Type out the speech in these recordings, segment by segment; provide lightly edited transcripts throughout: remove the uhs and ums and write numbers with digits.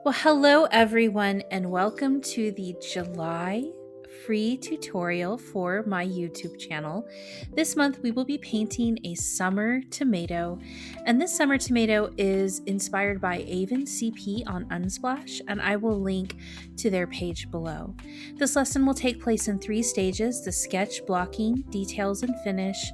Well, hello everyone, and welcome to the July free tutorial for my YouTube channel. This month we will be painting a summer tomato, and this summer tomato is inspired by Avin CP on Unsplash, and I will link to their page below. This lesson will take place in 3 stages: the sketch, blocking, details, and finish.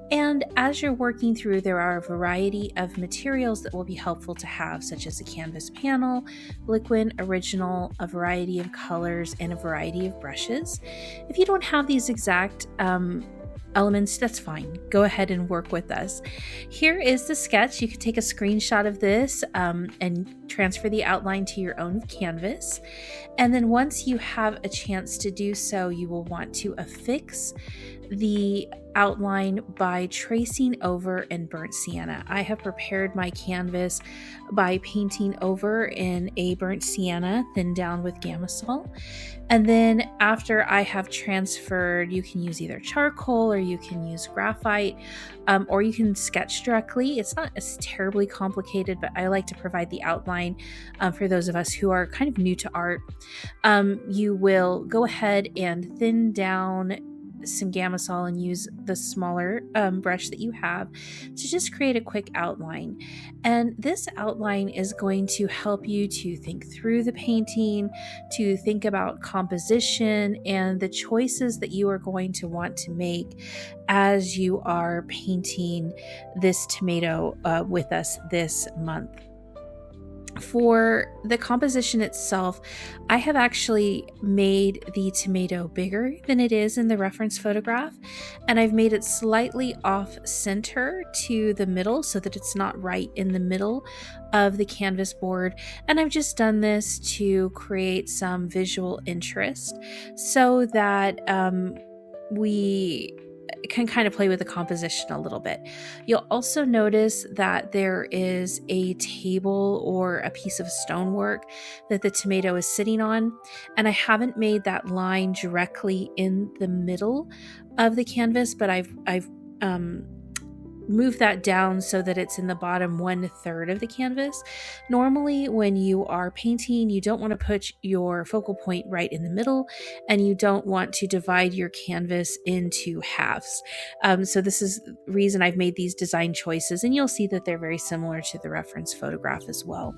And as you're working through, there are a variety of materials that will be helpful to have, such as a canvas panel, Liquin, original, a variety of colors, and a variety of brushes. If you don't have these exact elements, that's fine. Go ahead and work with us. Here is the sketch. You can take a screenshot of this and transfer the outline to your own canvas. And then once you have a chance to do so, you will want to affix the outline by tracing over in burnt sienna. I have prepared my canvas by painting over in a burnt sienna, thinned down with Gamma. And then after I have transferred, you can use either charcoal or you can use graphite, or you can sketch directly. It's not as terribly complicated, but I like to provide the outline for those of us who are kind of new to art. You will go ahead and thin down some Gamma and use the smaller brush that you have to just create a quick outline. And this outline is going to help you to think through the painting, to think about composition and the choices that you are going to want to make as you are painting this tomato with us this month. For the composition itself, I have actually made the tomato bigger than it is in the reference photograph, and I've made it slightly off center to the middle so that it's not right in the middle of the canvas board. And I've just done this to create some visual interest so that we can kind of play with the composition a little bit. You'll also notice that there is a table or a piece of stonework that the tomato is sitting on, and I haven't made that line directly in the middle of the canvas, but I've move that down so that it's in the bottom 1/3 of the canvas. Normally, when you are painting, you don't want to put your focal point right in the middle, and you don't want to divide your canvas into halves. So this is the reason I've made these design choices, and you'll see that they're very similar to the reference photograph as well.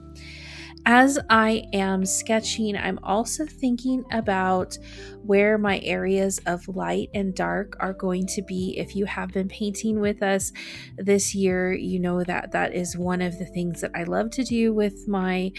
As I am sketching, I'm also thinking about where my areas of light and dark are going to be. If you have been painting with us this year, you know that that is one of the things that I love to do with my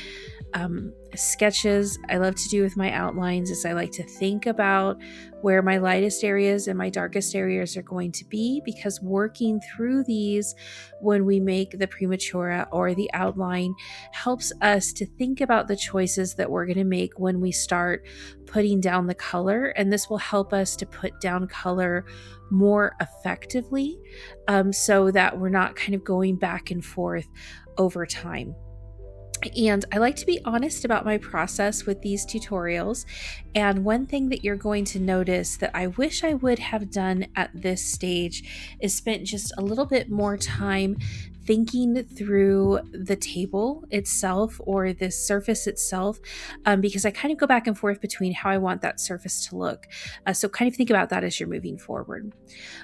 sketches. I love to do with my outlines is I like to think about where my lightest areas and my darkest areas are going to be, because working through these when we make the prematura or the outline helps us to think about the choices that we're going to make when we start putting down the color, and this will help us to put down color more effectively, so that we're not kind of going back and forth over time. And I like to be honest about my process with these tutorials. And one thing that you're going to notice that I wish I would have done at this stage is spent just a little bit more time thinking through the table itself or the surface itself, because I kind of go back and forth between how I want that surface to look. So kind of think about that as you're moving forward.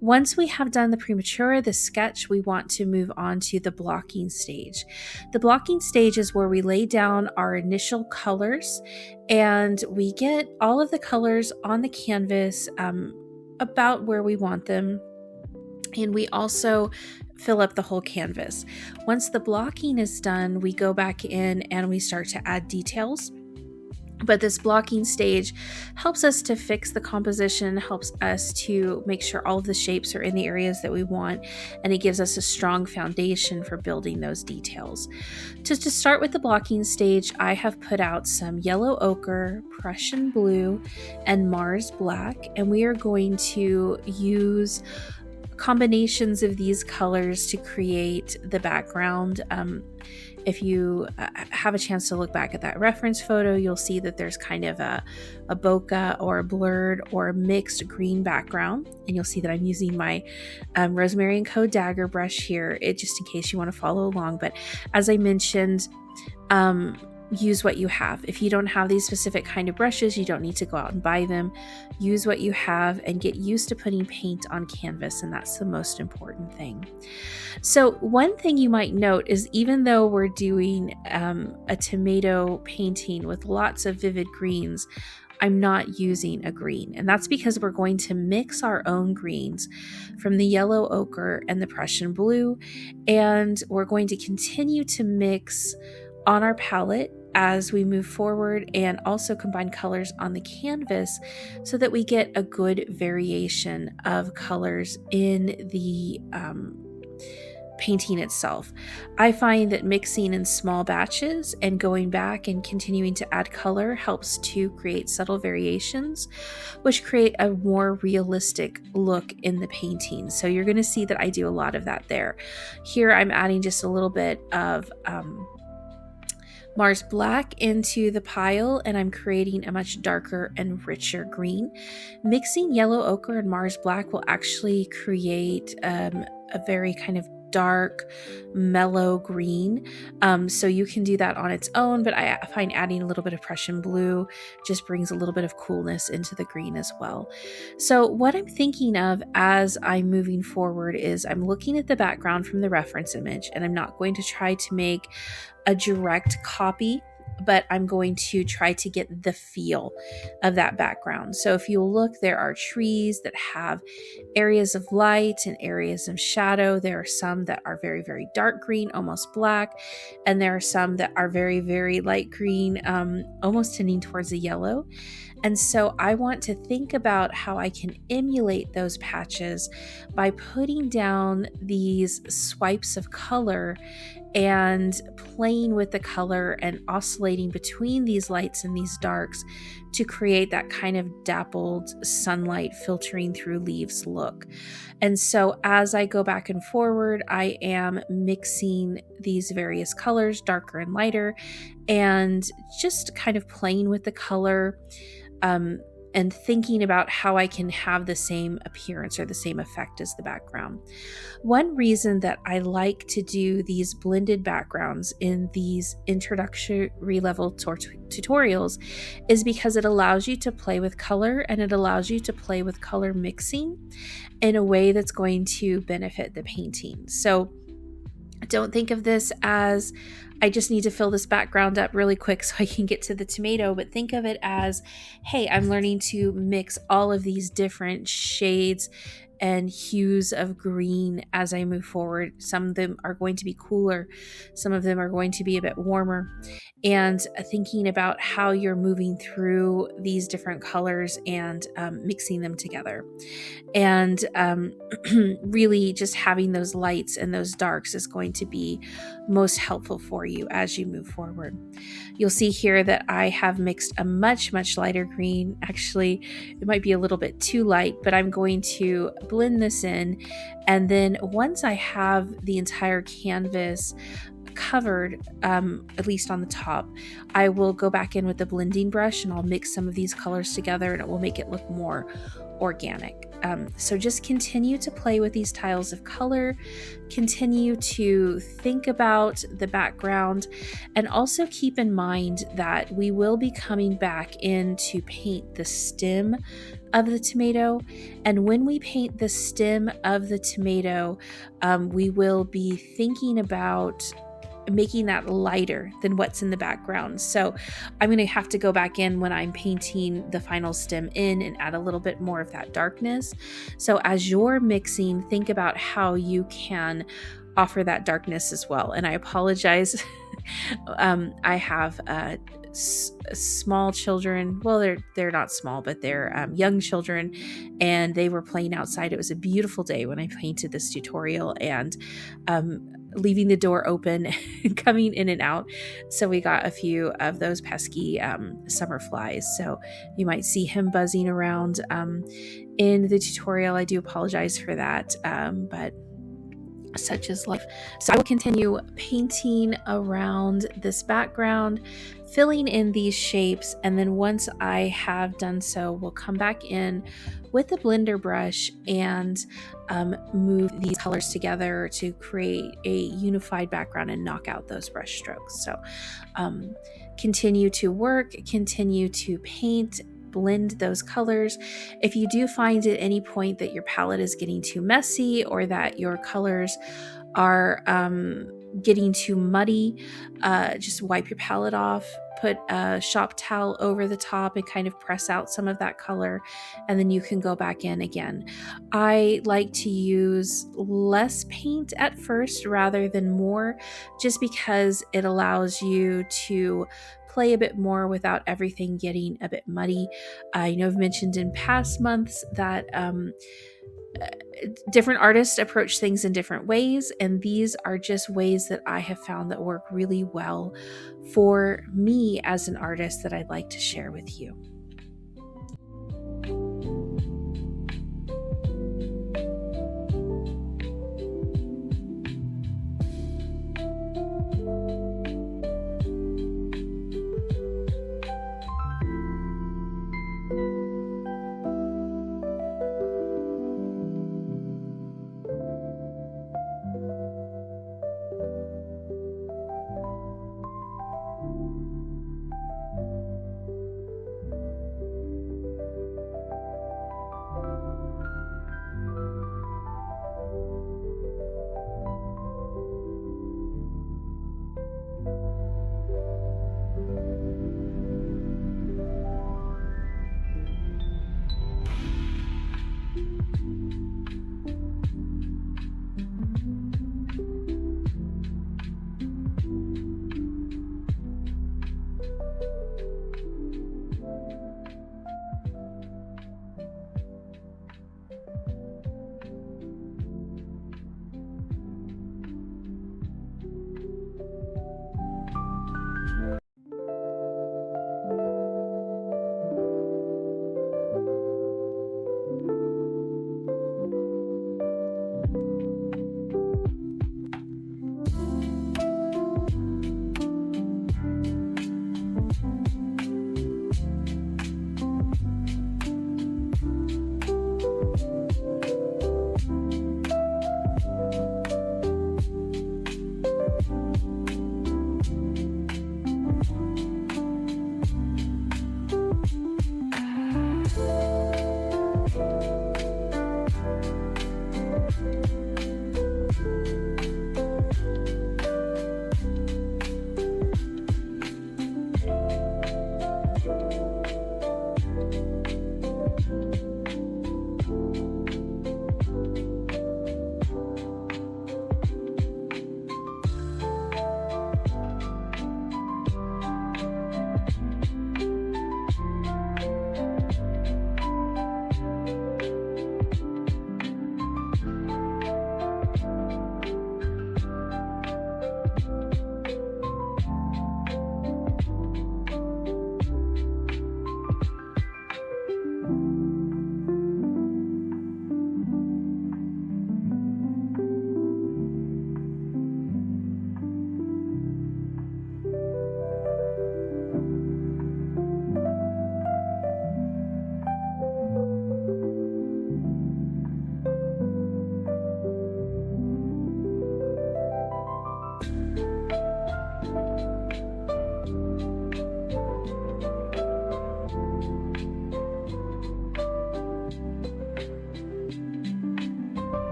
Once we have done the prematura, the sketch, we want to move on to the blocking stage. The blocking stage is where we lay down our initial colors and we get all of the colors on the canvas about where we want them. And we also fill up the whole canvas. Once the blocking is done, we go back in and we start to add details. But this blocking stage helps us to fix the composition, helps us to make sure all of the shapes are in the areas that we want, and it gives us a strong foundation for building those details. To start with the blocking stage, I have put out some yellow ochre, Prussian blue, and Mars black, and we are going to use combinations of these colors to create the background. If you have a chance to look back at that reference photo, you'll see that there's kind of a bokeh or a blurred or a mixed green background. And you'll see that I'm using my Rosemary & Co. Dagger Brush here, just in case you want to follow along. But as I mentioned, use what you have. If you don't have these specific kind of brushes, you don't need to go out and buy them. Use what you have and get used to putting paint on canvas, and that's the most important thing. So one thing you might note is even though we're doing a tomato painting with lots of vivid greens, I'm not using a green, and that's because we're going to mix our own greens from the yellow ochre and the Prussian blue, and we're going to continue to mix on our palette as we move forward and also combine colors on the canvas so that we get a good variation of colors in the painting itself. I find that mixing in small batches and going back and continuing to add color helps to create subtle variations, which create a more realistic look in the painting. So you're going to see that I do a lot of that there. Here I'm adding just a little bit of Mars Black into the pile, and I'm creating a much darker and richer green. Mixing yellow ochre and Mars Black will actually create a very kind of dark, mellow green. So you can do that on its own, but I find adding a little bit of Prussian blue just brings a little bit of coolness into the green as well. So what I'm thinking of as I'm moving forward is I'm looking at the background from the reference image, and I'm not going to try to make a direct copy, but I'm going to try to get the feel of that background. So if you look, there are trees that have areas of light and areas of shadow. There are some that are very, very dark green, almost black, and there are some that are very, very light green, almost tending towards a yellow. And so I want to think about how I can emulate those patches by putting down these swipes of color and playing with the color and oscillating between these lights and these darks to create that kind of dappled sunlight filtering through leaves look. And so as I go back and forward, I am mixing these various colors, darker and lighter, and just kind of playing with the color, and thinking about how I can have the same appearance or the same effect as the background. One reason that I like to do these blended backgrounds in these introductory level tutorials is because it allows you to play with color, and it allows you to play with color mixing in a way that's going to benefit the painting. So don't think of this as I just need to fill this background up really quick so I can get to the tomato, but think of it as, hey, I'm learning to mix all of these different shades and hues of green as I move forward. Some of them are going to be cooler, some of them are going to be a bit warmer, and thinking about how you're moving through these different colors and mixing them together. And really just having those lights and those darks is going to be most helpful for you as you move forward. You'll see here that I have mixed a much, much lighter green. Actually, it might be a little bit too light, but I'm going to blend this in. And then once I have the entire canvas covered, at least on the top, I will go back in with the blending brush and I'll mix some of these colors together, and it will make it look more organic. So just continue to play with these tiles of color, continue to think about the background, and also keep in mind that we will be coming back in to paint the stem of the tomato. And when we paint the stem of the tomato, we will be thinking about making that lighter than what's in the background. So I'm going to have to go back in when I'm painting the final stem in and add a little bit more of that darkness. So as you're mixing, think about how you can offer that darkness as well. And I apologize. I have small children. Well, they're not small, but they're young children, and they were playing outside. It was a beautiful day when I painted this tutorial, and leaving the door open and coming in and out. So we got a few of those pesky summer flies. So you might see him buzzing around in the tutorial. I do apologize for that, but such as life. So I will continue painting around this background, filling in these shapes, and then once I have done so, we'll come back in with the blender brush and move these colors together to create a unified background and knock out those brush strokes. So continue to work, continue to paint, blend those colors. If you do find at any point that your palette is getting too messy or that your colors are getting too muddy, just wipe your palette off, put a shop towel over the top and kind of press out some of that color, and then you can go back in again. I like to use less paint at first rather than more, just because it allows you to play a bit more without everything getting a bit muddy. I know I've mentioned in past months that different artists approach things in different ways, and these are just ways that I have found that work really well for me as an artist that I'd like to share with you.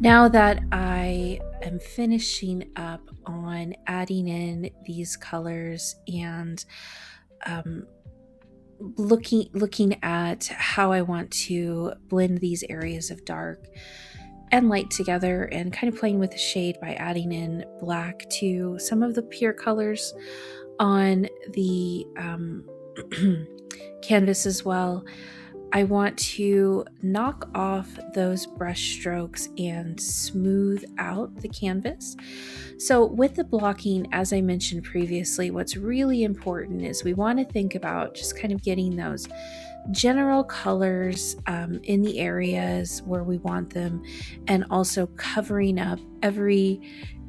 Now that I am finishing up on adding in these colors and um, looking at how I want to blend these areas of dark and light together, and kind of playing with the shade by adding in black to some of the pure colors on the canvas as well, I want to knock off those brush strokes and smooth out the canvas. So with the blocking, as I mentioned previously, what's really important is we want to think about just kind of getting those general colors in the areas where we want them, and also covering up every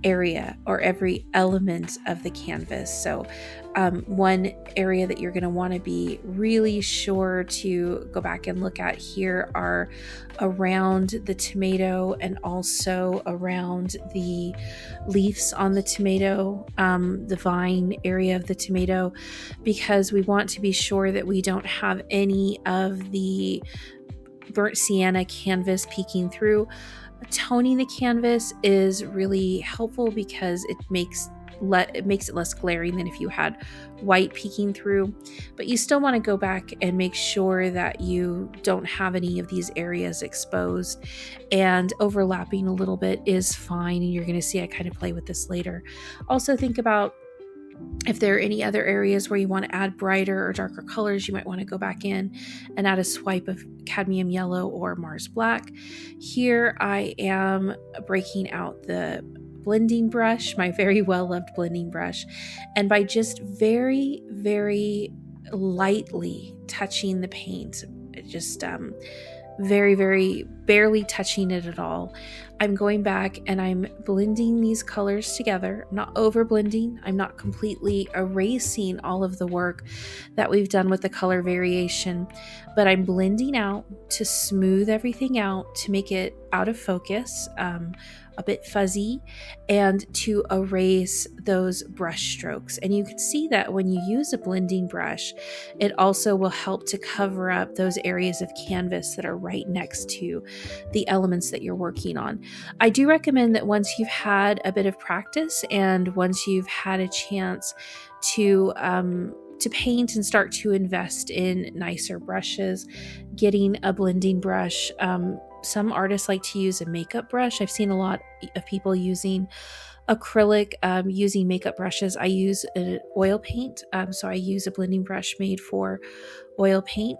area or every element of the canvas. So one area that you're going to want to be really sure to go back and look at here are around the tomato and also around the leaves on the tomato, the vine area of the tomato, because we want to be sure that we don't have any of the burnt sienna canvas peeking through. Toning the canvas is really helpful because it makes it less glaring than if you had white peeking through, but you still want to go back and make sure that you don't have any of these areas exposed, and overlapping a little bit is fine, and you're going to see I kind of play with this later. Also think about if there are any other areas where you want to add brighter or darker colors, you might want to go back in and add a swipe of Cadmium Yellow or Mars Black. Here I am breaking out the blending brush, my very well-loved blending brush, and by just very, very lightly touching the paint, just very, very barely touching it at all, I'm going back and I'm blending these colors together. I'm not over blending. I'm not completely erasing all of the work that we've done with the color variation, but I'm blending out to smooth everything out, to make it out of focus, a bit fuzzy, and to erase those brush strokes. And you can see that when you use a blending brush, it also will help to cover up those areas of canvas that are right next to the elements that you're working on. I do recommend that once you've had a bit of practice and once you've had a chance to paint and start to invest in nicer brushes, getting a blending brush. Some artists like to use a makeup brush. I've seen a lot of people using acrylic, using makeup brushes. I use an oil paint, so I use a blending brush made for oil paint.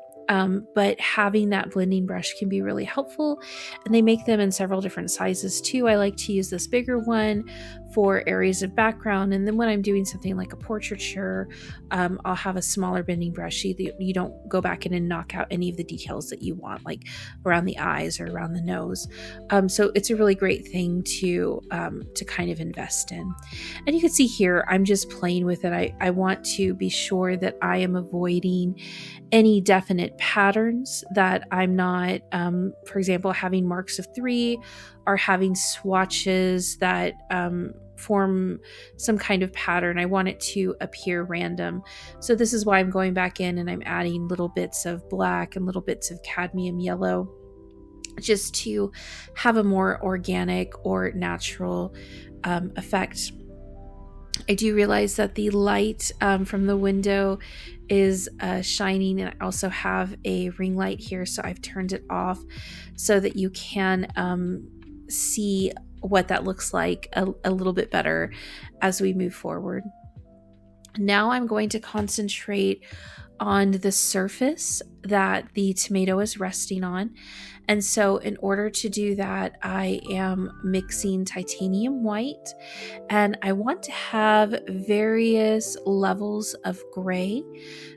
But having that blending brush can be really helpful, and they make them in several different sizes too. I like to use this bigger one for areas of background, and then when I'm doing something like a portraiture, I'll have a smaller bending brush. You don't go back in and knock out any of the details that you want, like around the eyes or around the nose. So it's a really great thing to kind of invest in. And you can see here, I'm just playing with it. I want to be sure that I am avoiding any definite patterns, that I'm not, for example, having marks of 3 or having swatches that form some kind of pattern. I want it to appear random. So this is why I'm going back in and I'm adding little bits of black and little bits of cadmium yellow, just to have a more organic or natural effect. I do realize that the light from the window is shining, and I also have a ring light here, so I've turned it off so that you can see what that looks like a little bit better as we move forward. Now I'm going to concentrate on the surface that the tomato is resting on. And so in order to do that, I am mixing titanium white, and I want to have various levels of gray.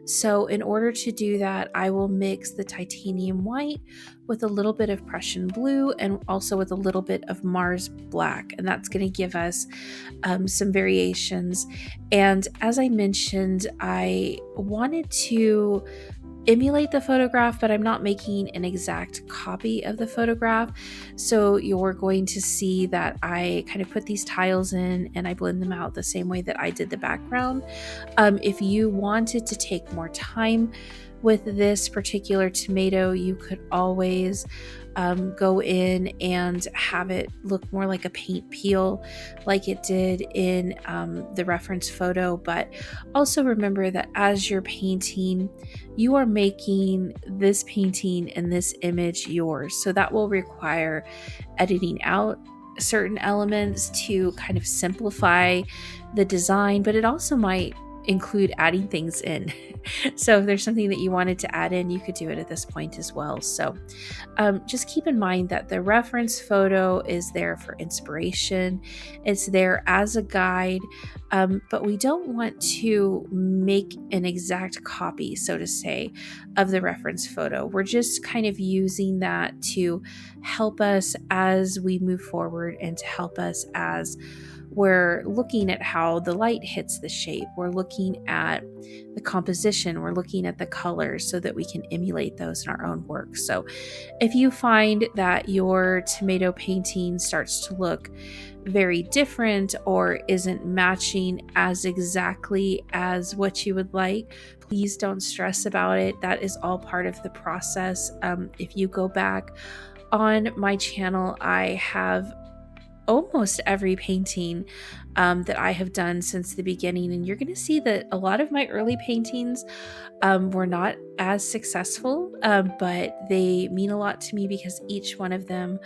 So in order to do that, I will mix the titanium white with a little bit of Prussian Blue and also with a little bit of Mars Black, and that's going to give us some variations. And as I mentioned, I wanted to emulate the photograph, but I'm not making an exact copy of the photograph. So you're going to see that I kind of put these tiles in and I blend them out the same way that I did the background. If you wanted to take more time With this particular tomato, you could always go in and have it look more like a paint peel like it did in the reference photo. But also remember that as you're painting, you are making this painting and this image yours. So that will require editing out certain elements to kind of simplify the design, but it also might include adding things in. So if there's something that you wanted to add in, you could do it at this point as well. So just keep in mind that the reference photo is there for inspiration. It's there as a guide, but we don't want to make an exact copy, so to say, of the reference photo. We're just kind of using that to help us as we move forward and to help us as we're looking at how the light hits the shape. We're looking at the composition. We're looking at the colors so that we can emulate those in our own work. So if you find that your tomato painting starts to look very different or isn't matching as exactly as what you would like, please don't stress about it. That is all part of the process. If you go back on my channel, I have almost every painting that I have done since the beginning, and you're going to see that a lot of my early paintings were not as successful, but they mean a lot to me because each one of them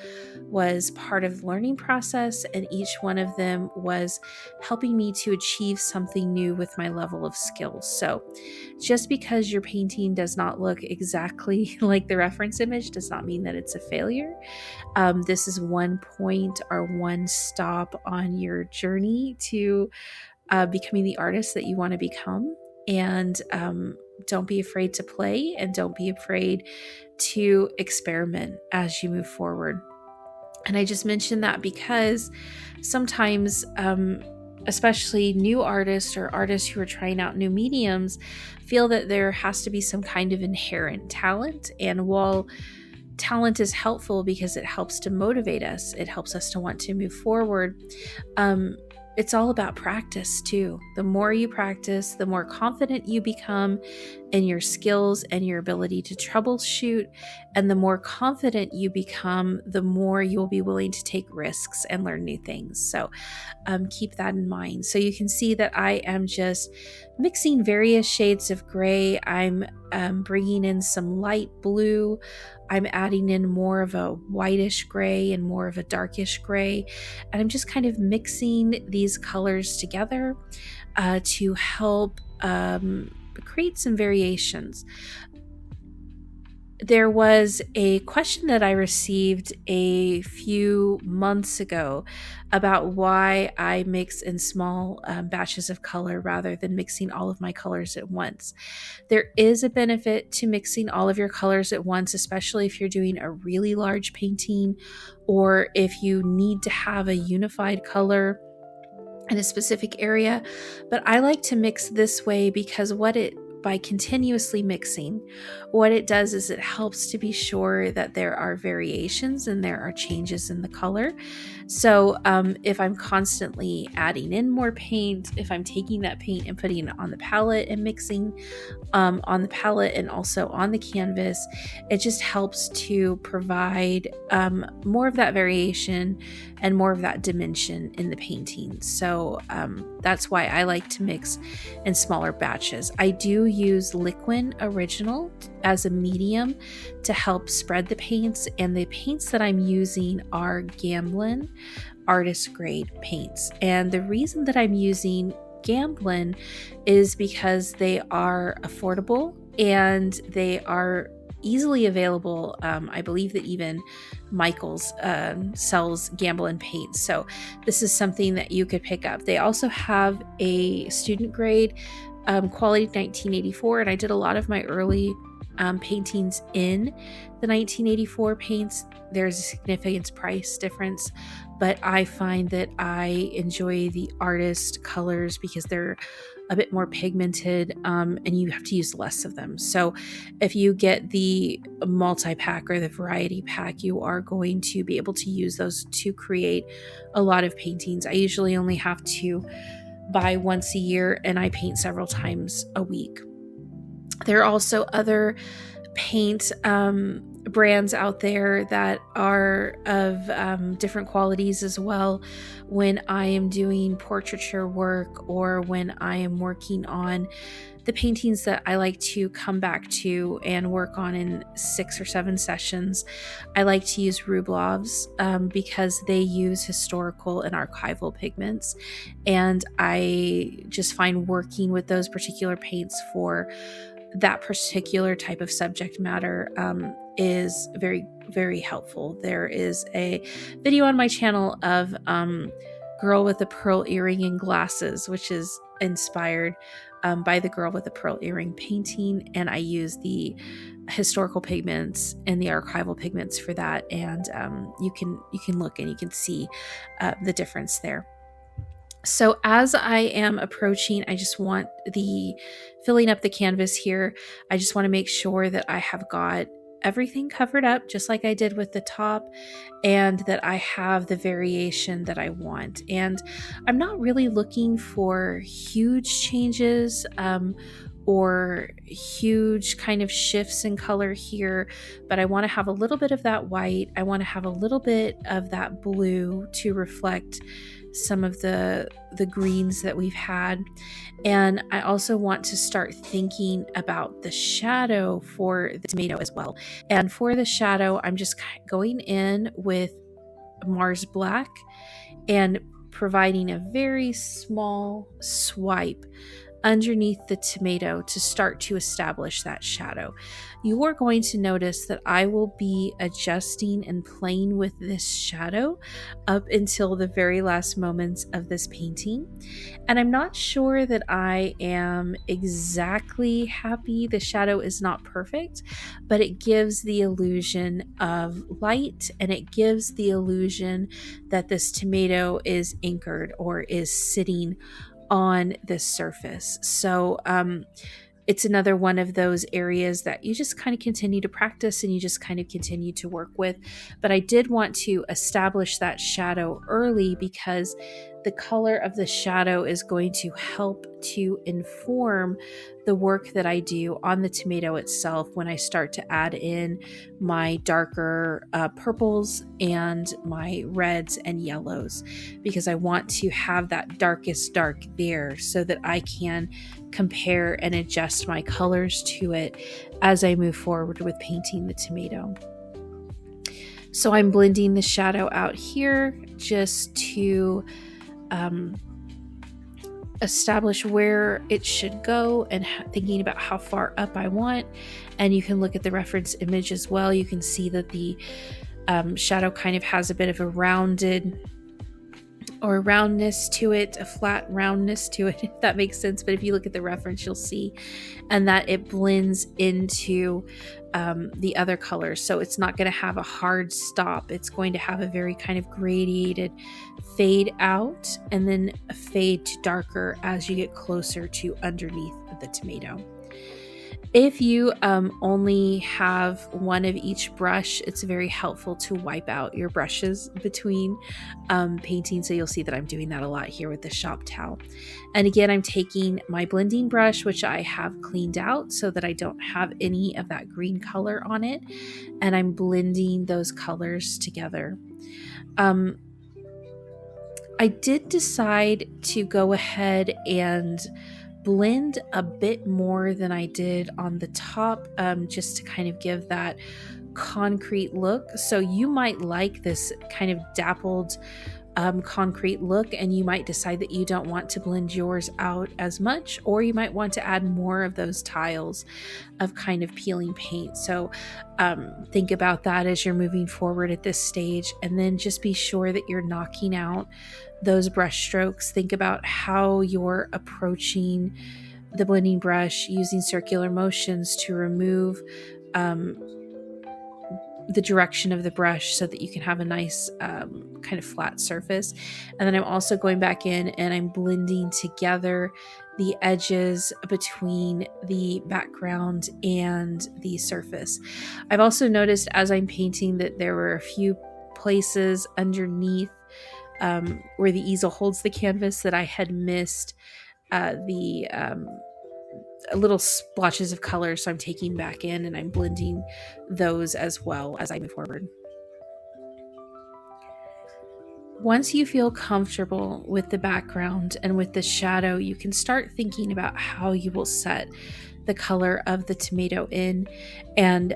was part of the learning process, and each one of them was helping me to achieve something new with my level of skill. So just because your painting does not look exactly like the reference image does not mean that it's a failure. This is one point or one stop on your journey to becoming the artist that you want to become. And don't be afraid to play, and don't be afraid to experiment as you move forward. And I just mentioned that because sometimes, especially new artists or artists who are trying out new mediums, feel that there has to be some kind of inherent talent. And while talent is helpful because it helps to motivate us, it helps us to want to move forward, it's all about practice too. The more you practice, the more confident you become in your skills and your ability to troubleshoot. And the more confident you become, the more you'll be willing to take risks and learn new things. So keep that in mind. So you can see that I am just mixing various shades of gray. I'm bringing in some light blue. I'm adding in more of a whitish gray and more of a darkish gray. And I'm just kind of mixing these colors together to help create some variations. There was a question that I received a few months ago about why I mix in small batches of color rather than mixing all of my colors at once. There is a benefit to mixing all of your colors at once, especially if you're doing a really large painting or if you need to have a unified color in a specific area. But I like to mix this way because by continuously mixing, what it does is it helps to be sure that there are variations and there are changes in the color. So if I'm constantly adding in more paint, if I'm taking that paint and putting it on the palette and mixing on the palette and also on the canvas, it just helps to provide more of that variation and more of that dimension in the painting. So that's why I like to mix in smaller batches. I do use Liquin Original as a medium to help spread the paints, and the paints that I'm using are Gamblin artist grade paints. And the reason that I'm using Gamblin is because they are affordable and they are easily available. I believe that even Michaels sells Gamblin paints, so this is something that you could pick up. They also have a student grade quality 1984, and I did a lot of my early paintings in the 1984 paints. There's a significant price difference, but I find that I enjoy the artist colors because they're a bit more pigmented, and you have to use less of them. So if you get the multi-pack or the variety pack, you are going to be able to use those to create a lot of paintings. I usually only have to buy once a year, and I paint several times a week. There are also other paint brands out there that are of different qualities as well. When I am doing portraiture work, or when I am working on the paintings that I like to come back to and work on in 6 or 7 sessions, I like to use Rublev's because they use historical and archival pigments. And I just find working with those particular paints for that particular type of subject matter is very, very helpful. There is a video on my channel of Girl with a Pearl Earring and Glasses, which is inspired by the Girl with a Pearl Earring painting, and I use the historical pigments and the archival pigments for that, and you can look and you can see the difference there. So as I am approaching, I just want filling up the canvas here. I just want to make sure that I have got everything covered up, just like I did with the top, and that I have the variation that I want. And I'm not really looking for huge changes or huge kind of shifts in color here, but I want to have a little bit of that white. I want to have a little bit of that blue to reflect some of the greens that we've had. And I also want to start thinking about the shadow for the tomato as well. And for the shadow, I'm just going in with Mars Black and providing a very small swipe underneath the tomato to start to establish that shadow. You are going to notice that I will be adjusting and playing with this shadow up until the very last moments of this painting. And I'm not sure that I am exactly happy. The shadow is not perfect, but it gives the illusion of light, and it gives the illusion that this tomato is anchored or is sitting on this surface. So it's another one of those areas that you just kind of continue to practice and you just kind of continue to work with. But I did want to establish that shadow early because the color of the shadow is going to help to inform the work that I do on the tomato itself when I start to add in my darker purples and my reds and yellows, because I want to have that darkest dark there so that I can compare and adjust my colors to it as I move forward with painting the tomato. So I'm blending the shadow out here just to establish where it should go and thinking about how far up I want. And you can look at the reference image as well. You can see that the shadow kind of has a bit of a rounded or roundness to it, a flat roundness to it, if that makes sense. But if you look at the reference, you'll see, and that it blends into the other colors. So it's not going to have a hard stop. It's going to have a very kind of gradiated fade out and then a fade to darker as you get closer to underneath the tomato. If you only have one of each brush, it's very helpful to wipe out your brushes between painting. So you'll see that I'm doing that a lot here with the shop towel. And again, I'm taking my blending brush, which I have cleaned out so that I don't have any of that green color on it. And I'm blending those colors together. I did decide to go ahead and blend a bit more than I did on the top, just to kind of give that concrete look. So you might like this kind of dappled concrete look, and you might decide that you don't want to blend yours out as much, or you might want to add more of those tiles of kind of peeling paint. So think about that as you're moving forward at this stage, and then just be sure that you're knocking out those brush strokes. Think about how you're approaching the blending brush, using circular motions to remove the direction of the brush so that you can have a nice kind of flat surface. And then I'm also going back in and I'm blending together the edges between the background and the surface. I've also noticed as I'm painting that there were a few places underneath where the easel holds the canvas that I had missed the little splotches of color, so I'm taking back in and I'm blending those as well as I move forward. Once you feel comfortable with the background and with the shadow, you can start thinking about how you will set the color of the tomato in, and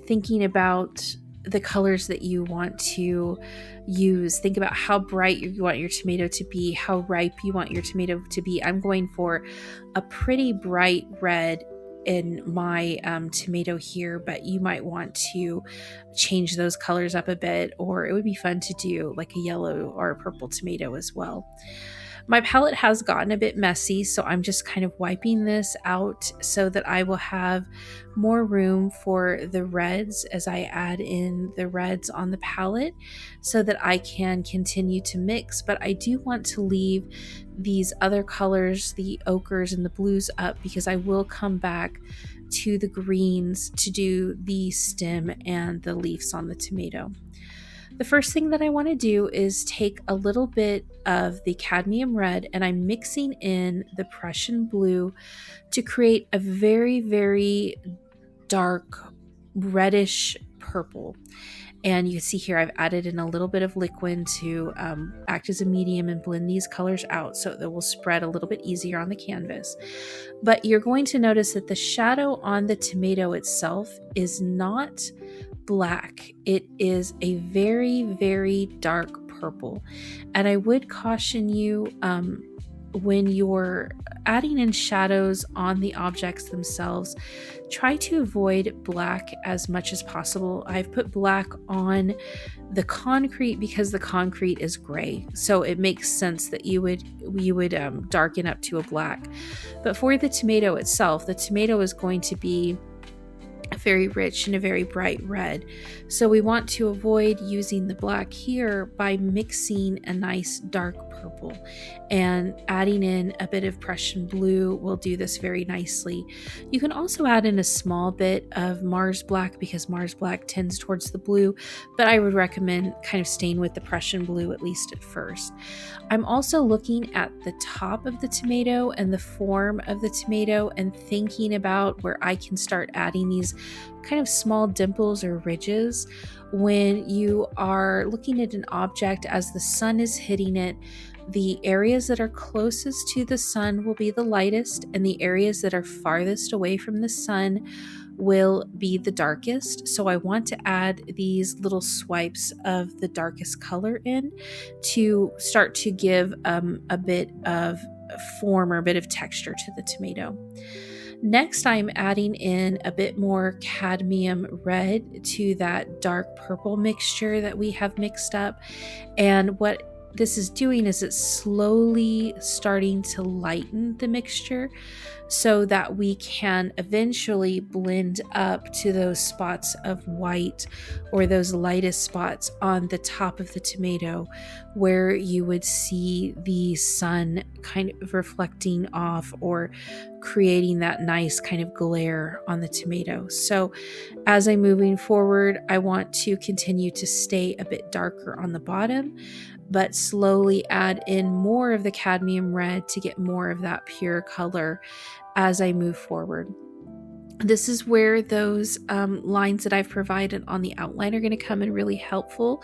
thinking about the colors that you want to use. Think about how bright you want your tomato to be, how ripe you want your tomato to be. I'm going for a pretty bright red in my tomato here, but you might want to change those colors up a bit, or it would be fun to do like a yellow or a purple tomato as well. My palette has gotten a bit messy, so I'm just kind of wiping this out so that I will have more room for the reds as I add in the reds on the palette, so that I can continue to mix. But I do want to leave these other colors, the ochres and the blues, up, because I will come back to the greens to do the stem and the leaves on the tomato. The first thing that I want to do is take a little bit of the cadmium red, and I'm mixing in the Prussian blue to create a very, very dark reddish purple. And you can see here I've added in a little bit of Liquin to act as a medium and blend these colors out so that will spread a little bit easier on the canvas. But you're going to notice that the shadow on the tomato itself is not black. It is a very, very dark purple. And I would caution you when you're adding in shadows on the objects themselves, try to avoid black as much as possible. I've put black on the concrete because the concrete is gray, so it makes sense that you would darken up to a black. But for the tomato itself, the tomato is going to be very rich and a very bright red. So we want to avoid using the black here by mixing a nice dark purple, and adding in a bit of Prussian blue will do this very nicely. You can also add in a small bit of Mars black because Mars black tends towards the blue, but I would recommend kind of staying with the Prussian blue at least at first. I'm also looking at the top of the tomato and the form of the tomato and thinking about where I can start adding these kind of small dimples or ridges. When you are looking at an object as the sun is hitting it, the areas that are closest to the sun will be the lightest, and the areas that are farthest away from the sun will be the darkest. So I want to add these little swipes of the darkest color in to start to give a bit of form or a bit of texture to the tomato. Next, I'm adding in a bit more cadmium red to that dark purple mixture that we have mixed up. And what this is doing is it's slowly starting to lighten the mixture so that we can eventually blend up to those spots of white or those lightest spots on the top of the tomato where you would see the sun kind of reflecting off or creating that nice kind of glare on the tomato. So as I'm moving forward, I want to continue to stay a bit darker on the bottom, but slowly add in more of the cadmium red to get more of that pure color as I move forward. This is where those lines that I've provided on the outline are going to come in really helpful,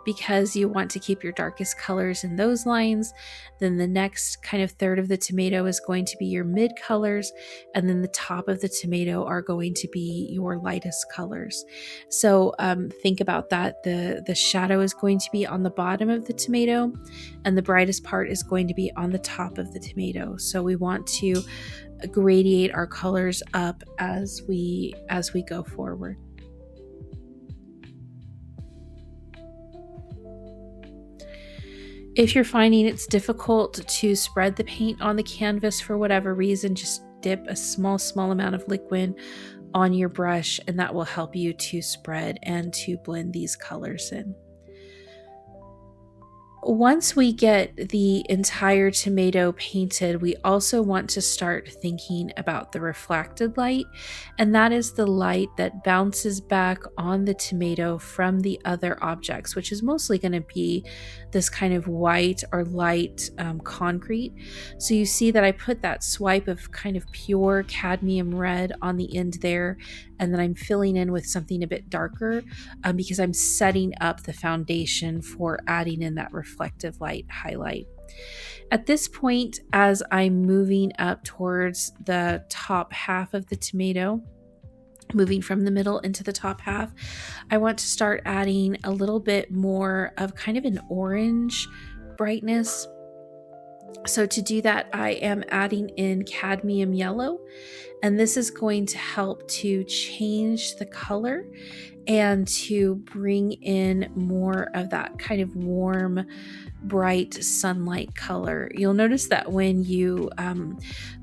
because you want to keep your darkest colors in those lines. Then the next kind of third of the tomato is going to be your mid colors, and then the top of the tomato are going to be your lightest colors. So think about that. The shadow is going to be on the bottom of the tomato, and the brightest part is going to be on the top of the tomato. So we want to gradiate our colors up as we go forward. If you're finding it's difficult to spread the paint on the canvas for whatever reason, just dip a small amount of Liquin on your brush, and that will help you to spread and to blend these colors in. Once we get the entire tomato painted, we also want to start thinking about the refracted light, and that is the light that bounces back on the tomato from the other objects, which is mostly going to be this kind of white or light concrete. So you see that I put that swipe of kind of pure cadmium red on the end there, and then I'm filling in with something a bit darker because I'm setting up the foundation for adding in that reflective light highlight. At this point, as I'm moving up towards the top half of the tomato, moving from the middle into the top half, I want to start adding a little bit more of kind of an orange brightness. So to do that, I am adding in Cadmium Yellow, and this is going to help to change the color and to bring in more of that kind of warm, bright sunlight color. You'll notice that when you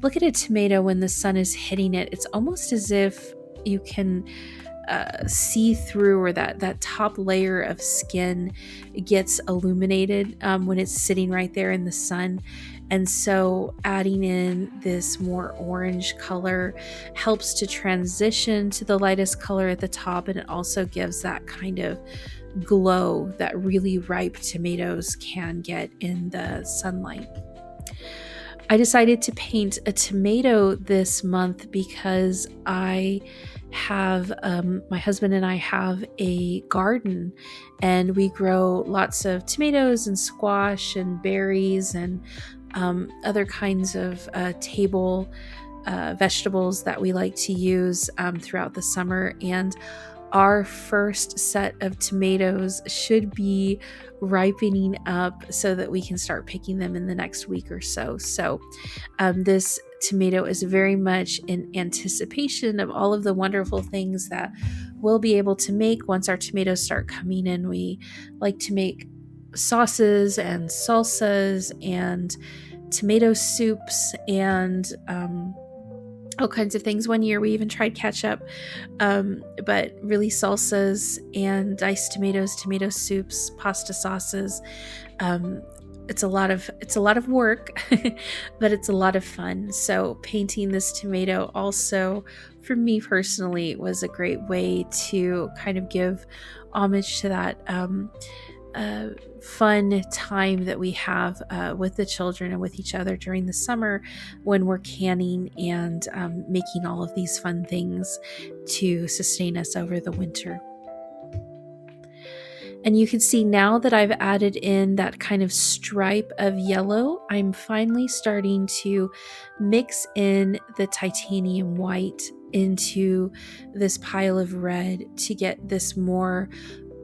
look at a tomato when the sun is hitting it, it's almost as if you can see through, or that top layer of skin gets illuminated when it's sitting right there in the sun. And so adding in this more orange color helps to transition to the lightest color at the top, and it also gives that kind of glow that really ripe tomatoes can get in the sunlight. I decided to paint a tomato this month because I have my husband and I have a garden, and we grow lots of tomatoes and squash and berries and other kinds of table vegetables that we like to use throughout the summer. And our first set of tomatoes should be ripening up so that we can start picking them in the next week or so. So this tomato is very much in anticipation of all of the wonderful things that we'll be able to make once our tomatoes start coming in. We like to make sauces and salsas and tomato soups and all kinds of things. One year we even tried ketchup, but really salsas and diced tomatoes, tomato soups, pasta sauces. It's a lot of work, but it's a lot of fun. So painting this tomato also, for me personally, was a great way to kind of give homage to that fun time that we have with the children and with each other during the summer when we're canning and making all of these fun things to sustain us over the winter. And you can see now that I've added in that kind of stripe of yellow, I'm finally starting to mix in the titanium white into this pile of red to get this more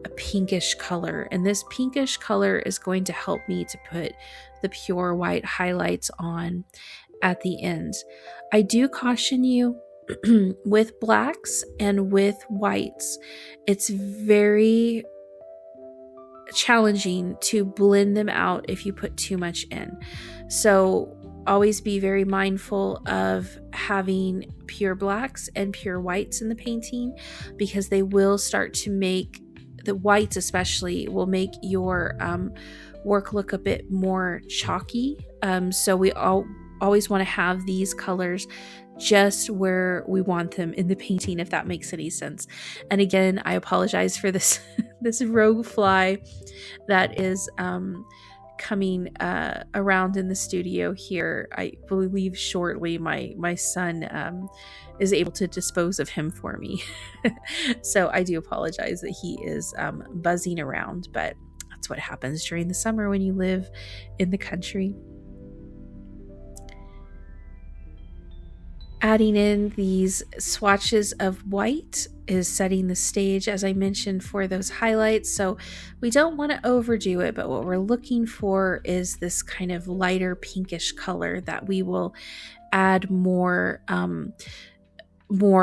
a pinkish color. And this pinkish color is going to help me to put the pure white highlights on at the end. I do caution you with blacks and with whites, it's very challenging to blend them out if you put too much in. So always be very mindful of having pure blacks and pure whites in the painting, because they will start to make, the whites especially, will make your work look a bit more chalky. So we always want to have these colors just where we want them in the painting, if that makes any sense. And again, I apologize for this this rogue fly that is coming around in the studio here. I believe shortly my son is able to dispose of him for me. So I do apologize that he is buzzing around, but that's what happens during the summer when you live in the country. Adding in these swatches of white is setting the stage, as I mentioned, for those highlights. So we don't want to overdo it, but what we're looking for is this kind of lighter pinkish color that we will add more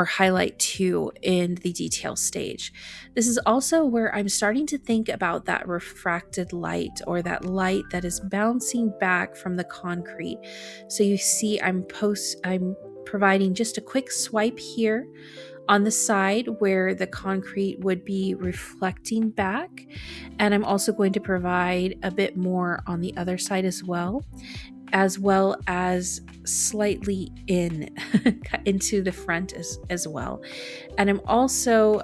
highlight to in the detail stage. This is also where I'm starting to think about that refracted light, or that light that is bouncing back from the concrete. So you see I'm providing just a quick swipe here on the side where the concrete would be reflecting back. And I'm also going to provide a bit more on the other side as well as slightly into the front as well. And I'm also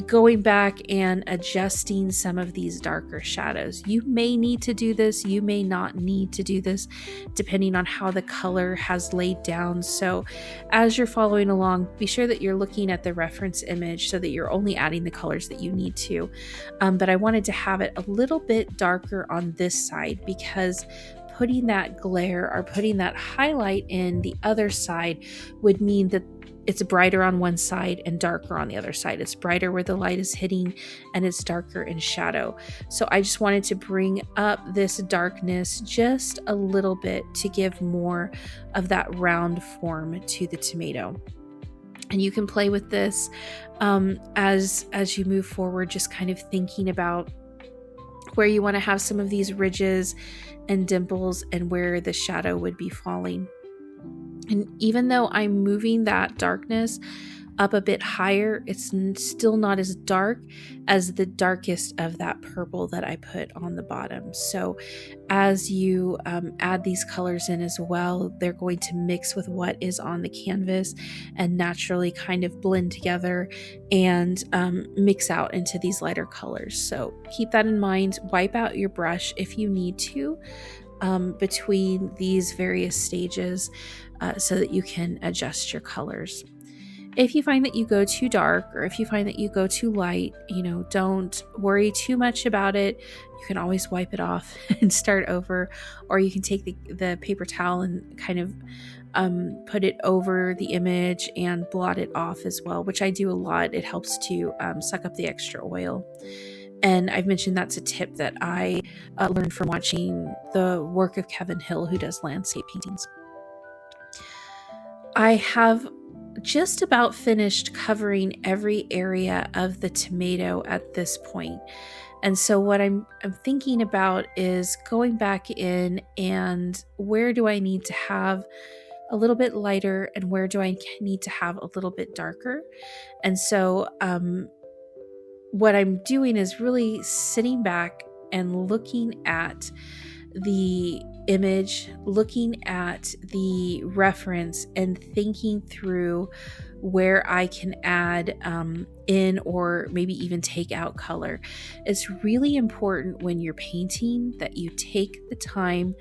going back and adjusting some of these darker shadows. You may need to do this, you may not need to do this, depending on how the color has laid down. So as you're following along, be sure that you're looking at the reference image so that you're only adding the colors that you need to. But I wanted to have it a little bit darker on this side, because putting that glare or putting that highlight in the other side would mean that it's brighter on one side and darker on the other side. It's brighter where the light is hitting and it's darker in shadow. So I just wanted to bring up this darkness just a little bit to give more of that round form to the tomato. And you can play with this as you move forward, just kind of thinking about where you want to have some of these ridges and dimples and where the shadow would be falling. And even though I'm moving that darkness up a bit higher, it's still not as dark as the darkest of that purple that I put on the bottom. So as you add these colors in as well, they're going to mix with what is on the canvas and naturally kind of blend together and mix out into these lighter colors. So keep that in mind. Wipe out your brush if you need to between these various stages so that you can adjust your colors. If you find that you go too dark or if you find that you go too light, don't worry too much about it. You can always wipe it off and start over, or you can take the paper towel and kind of put it over the image and blot it off as well, which I do a lot. It helps to suck up the extra oil. And I've mentioned that's a tip that I learned from watching the work of Kevin Hill, who does landscape paintings. I have just about finished covering every area of the tomato at this point. And so what I'm thinking about is going back in and where do I need to have a little bit lighter and where do I need to have a little bit darker. And so what I'm doing is really sitting back and looking at the image, looking at the reference and thinking through where I can add in or maybe even take out color. It's really important when you're painting that you take the time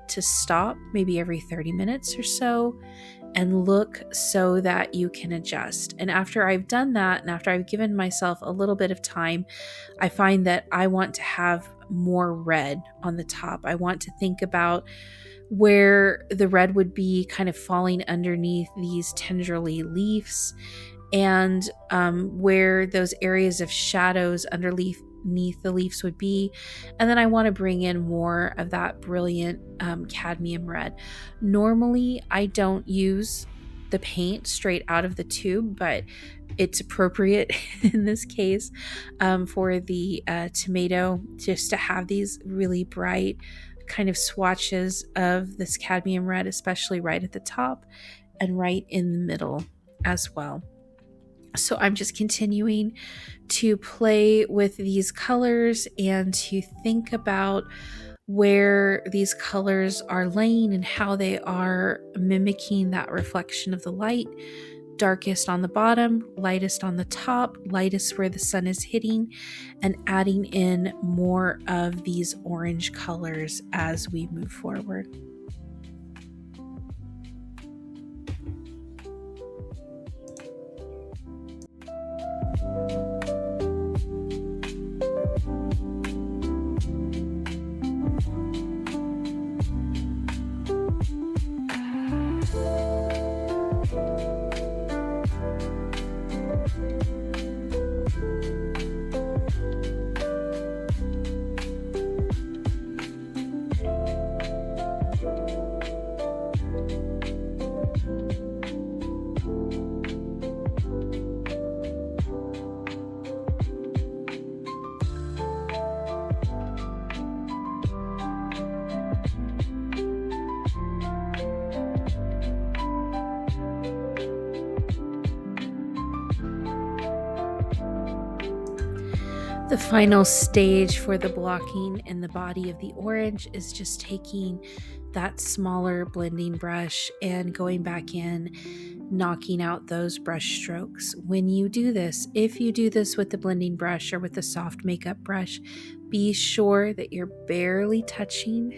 to stop maybe every 30 minutes or so and look so that you can adjust. And after I've done that, and after I've given myself a little bit of time, I find that I want to have more red on the top. I want to think about where the red would be kind of falling underneath these tendrily leaves and where those areas of shadows underneath the leaves would be. And then I want to bring in more of that brilliant cadmium red. Normally I don't use the paint straight out of the tube, but it's appropriate in this case for the tomato just to have these really bright kind of swatches of this cadmium red, especially right at the top and right in the middle as well. So I'm just continuing to play with these colors and to think about where these colors are laying and how they are mimicking that reflection of the light. Darkest on the bottom, lightest on the top, lightest where the sun is hitting, and adding in more of these orange colors as we move forward. The final stage for the blocking in the body of the orange is just taking that smaller blending brush and going back in, knocking out those brush strokes. When you do this, if you do this with the blending brush or with the soft makeup brush, be sure that you're barely touching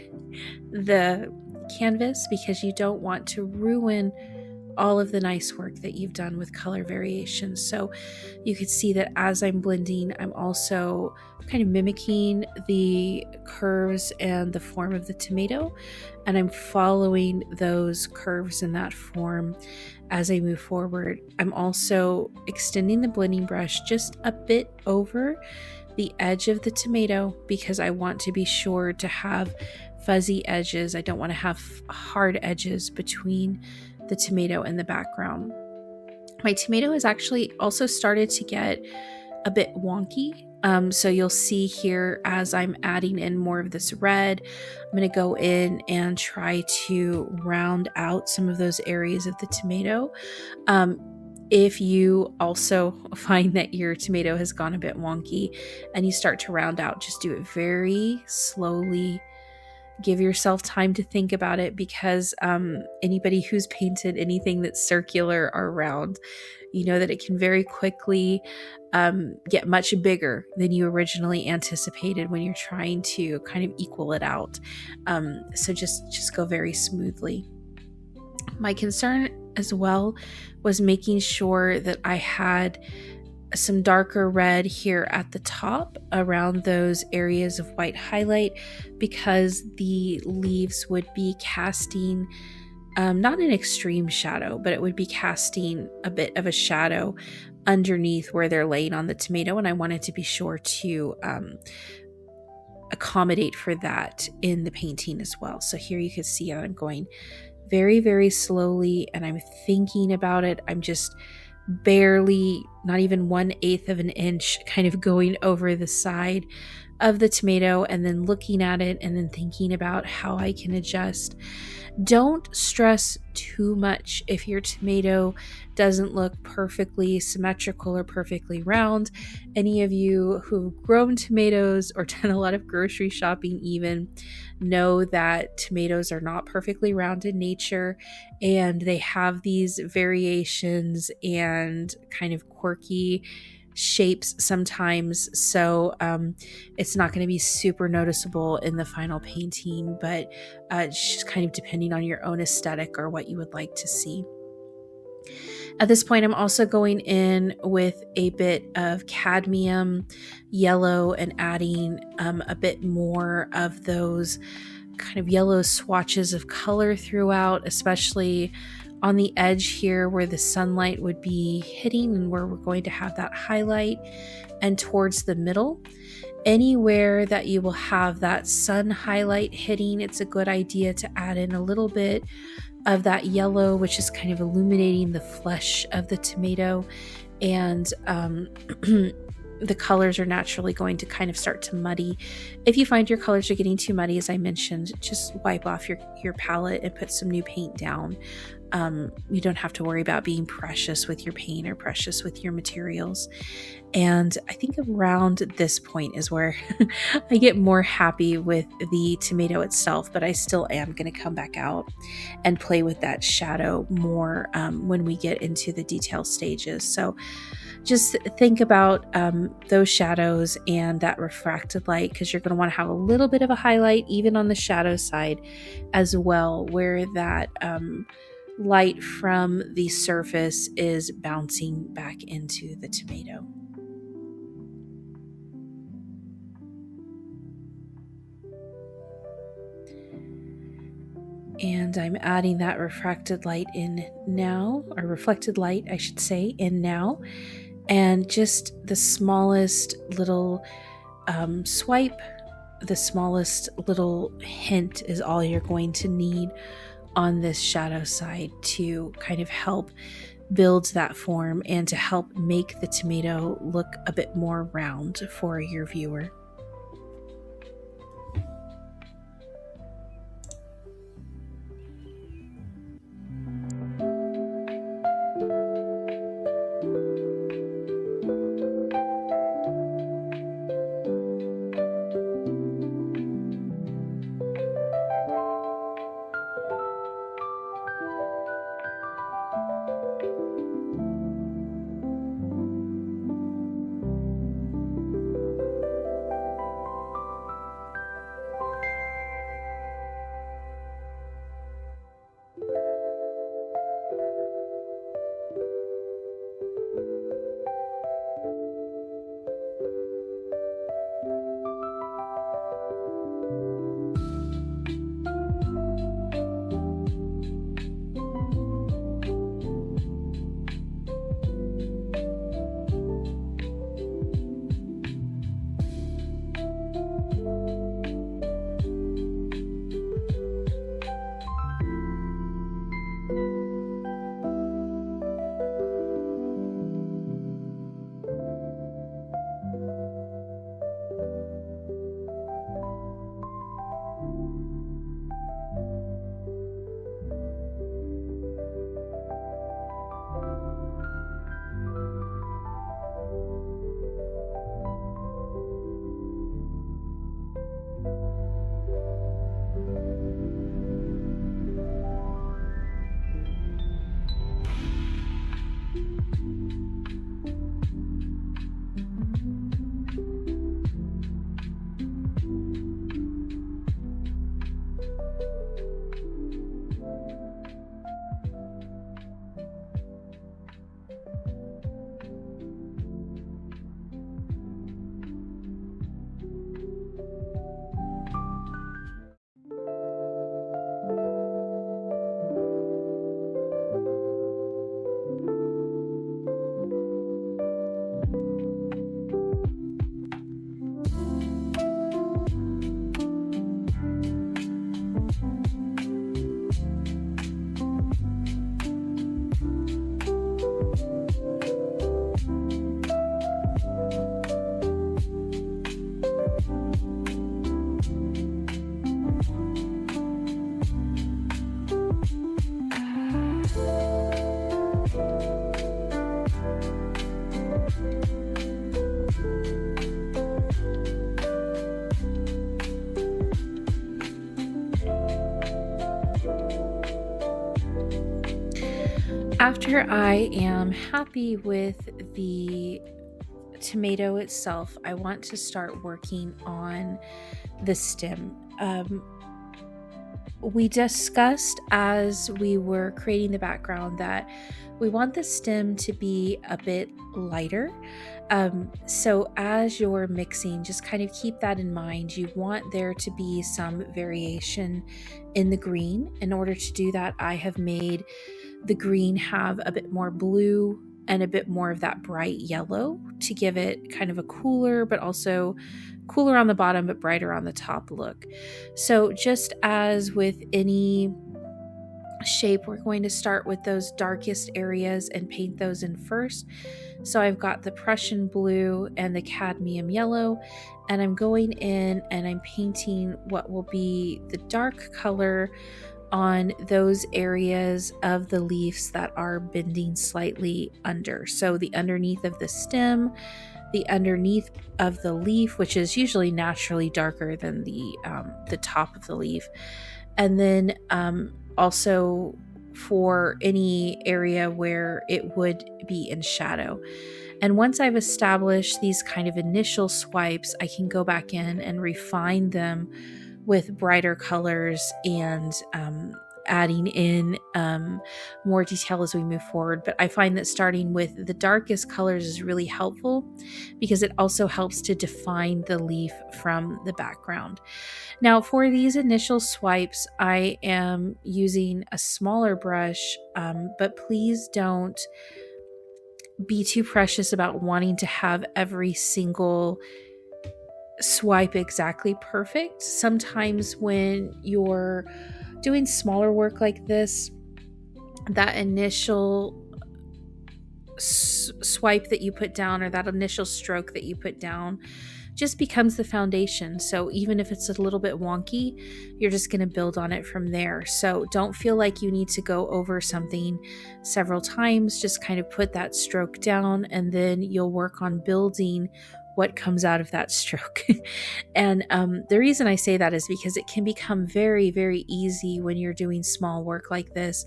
the canvas, because you don't want to ruin all of the nice work that you've done with color variations. So you can see that as I'm blending, I'm also kind of mimicking the curves and the form of the tomato, and I'm following those curves in that form as I move forward. I'm also extending the blending brush just a bit over the edge of the tomato, because I want to be sure to have fuzzy edges. I don't want to have hard edges between the tomato and the background. My tomato has actually also started to get a bit wonky. So you'll see here, as I'm adding in more of this red, I'm going to go in and try to round out some of those areas of the tomato. If you also find that your tomato has gone a bit wonky and you start to round out, just do it very slowly. Give yourself time to think about it, because anybody who's painted anything that's circular or round, you know that it can very quickly get much bigger than you originally anticipated when you're trying to kind of equal it out. So just go very smoothly. My concern as well was making sure that I had some darker red here at the top around those areas of white highlight, because the leaves would be casting not an extreme shadow, but it would be casting a bit of a shadow underneath where they're laying on the tomato, and I wanted to be sure to accommodate for that in the painting as well. So here you can see I'm going very, very slowly, and I'm thinking about it. I'm just barely, not even 1/8 of an inch, kind of going over the side of the tomato, and then looking at it and then thinking about how I can adjust. Don't stress too much if your tomato doesn't look perfectly symmetrical or perfectly round. Any of you who've grown tomatoes or done a lot of grocery shopping even know that tomatoes are not perfectly round in nature, and they have these variations and kind of quirky shapes sometimes. So it's not going to be super noticeable in the final painting, but it's just kind of depending on your own aesthetic or what you would like to see. At this point, I'm also going in with a bit of cadmium yellow and adding a bit more of those kind of yellow swatches of color throughout, especially on the edge here where the sunlight would be hitting and where we're going to have that highlight, and towards the middle. Anywhere that you will have that sun highlight hitting, it's a good idea to add in a little bit of that yellow, which is kind of illuminating the flesh of the tomato, and the colors are naturally going to kind of start to muddy. If you find your colors are getting too muddy, as I mentioned, just wipe off your palette and put some new paint down. You don't have to worry about being precious with your paint or precious with your materials. And I think around this point is where I get more happy with the tomato itself, but I still am going to come back out and play with that shadow more when we get into the detail stages. So just think about those shadows and that refracted light, because you're going to want to have a little bit of a highlight even on the shadow side as well, where that light from the surface is bouncing back into the tomato. And I'm adding that refracted light in now, or reflected light, I should say, in now. And just the smallest little swipe, the smallest little hint is all you're going to need on this shadow side to kind of help build that form and to help make the tomato look a bit more round for your viewer. After I am happy with the tomato itself, I want to start working on the stem. We discussed as we were creating the background that we want the stem to be a bit lighter. So as you're mixing, just kind of keep that in mind. You want there to be some variation in the green. In order to do that, I have made the green have a bit more blue and a bit more of that bright yellow to give it kind of a cooler, but also cooler on the bottom, but brighter on the top look. So just as with any shape, we're going to start with those darkest areas and paint those in first. So I've got the Prussian Blue and the Cadmium Yellow, and I'm going in and I'm painting what will be the dark color on those areas of the leaves that are bending slightly under. So the underneath of the stem, the underneath of the leaf, which is usually naturally darker than the top of the leaf, and then also for any area where it would be in shadow. And once I've established these kind of initial swipes, I can go back in and refine them with brighter colors and adding in more detail as we move forward. But I find that starting with the darkest colors is really helpful because it also helps to define the leaf from the background. Now for these initial swipes, I am using a smaller brush, but please don't be too precious about wanting to have every single swipe exactly perfect. Sometimes when you're doing smaller work like this, that initial swipe that you put down or that initial stroke that you put down just becomes the foundation. So even if it's a little bit wonky, you're just going to build on it from there. So don't feel like you need to go over something several times. Just kind of put that stroke down and then you'll work on building what comes out of that stroke. And the reason I say that is because it can become very, very easy when you're doing small work like this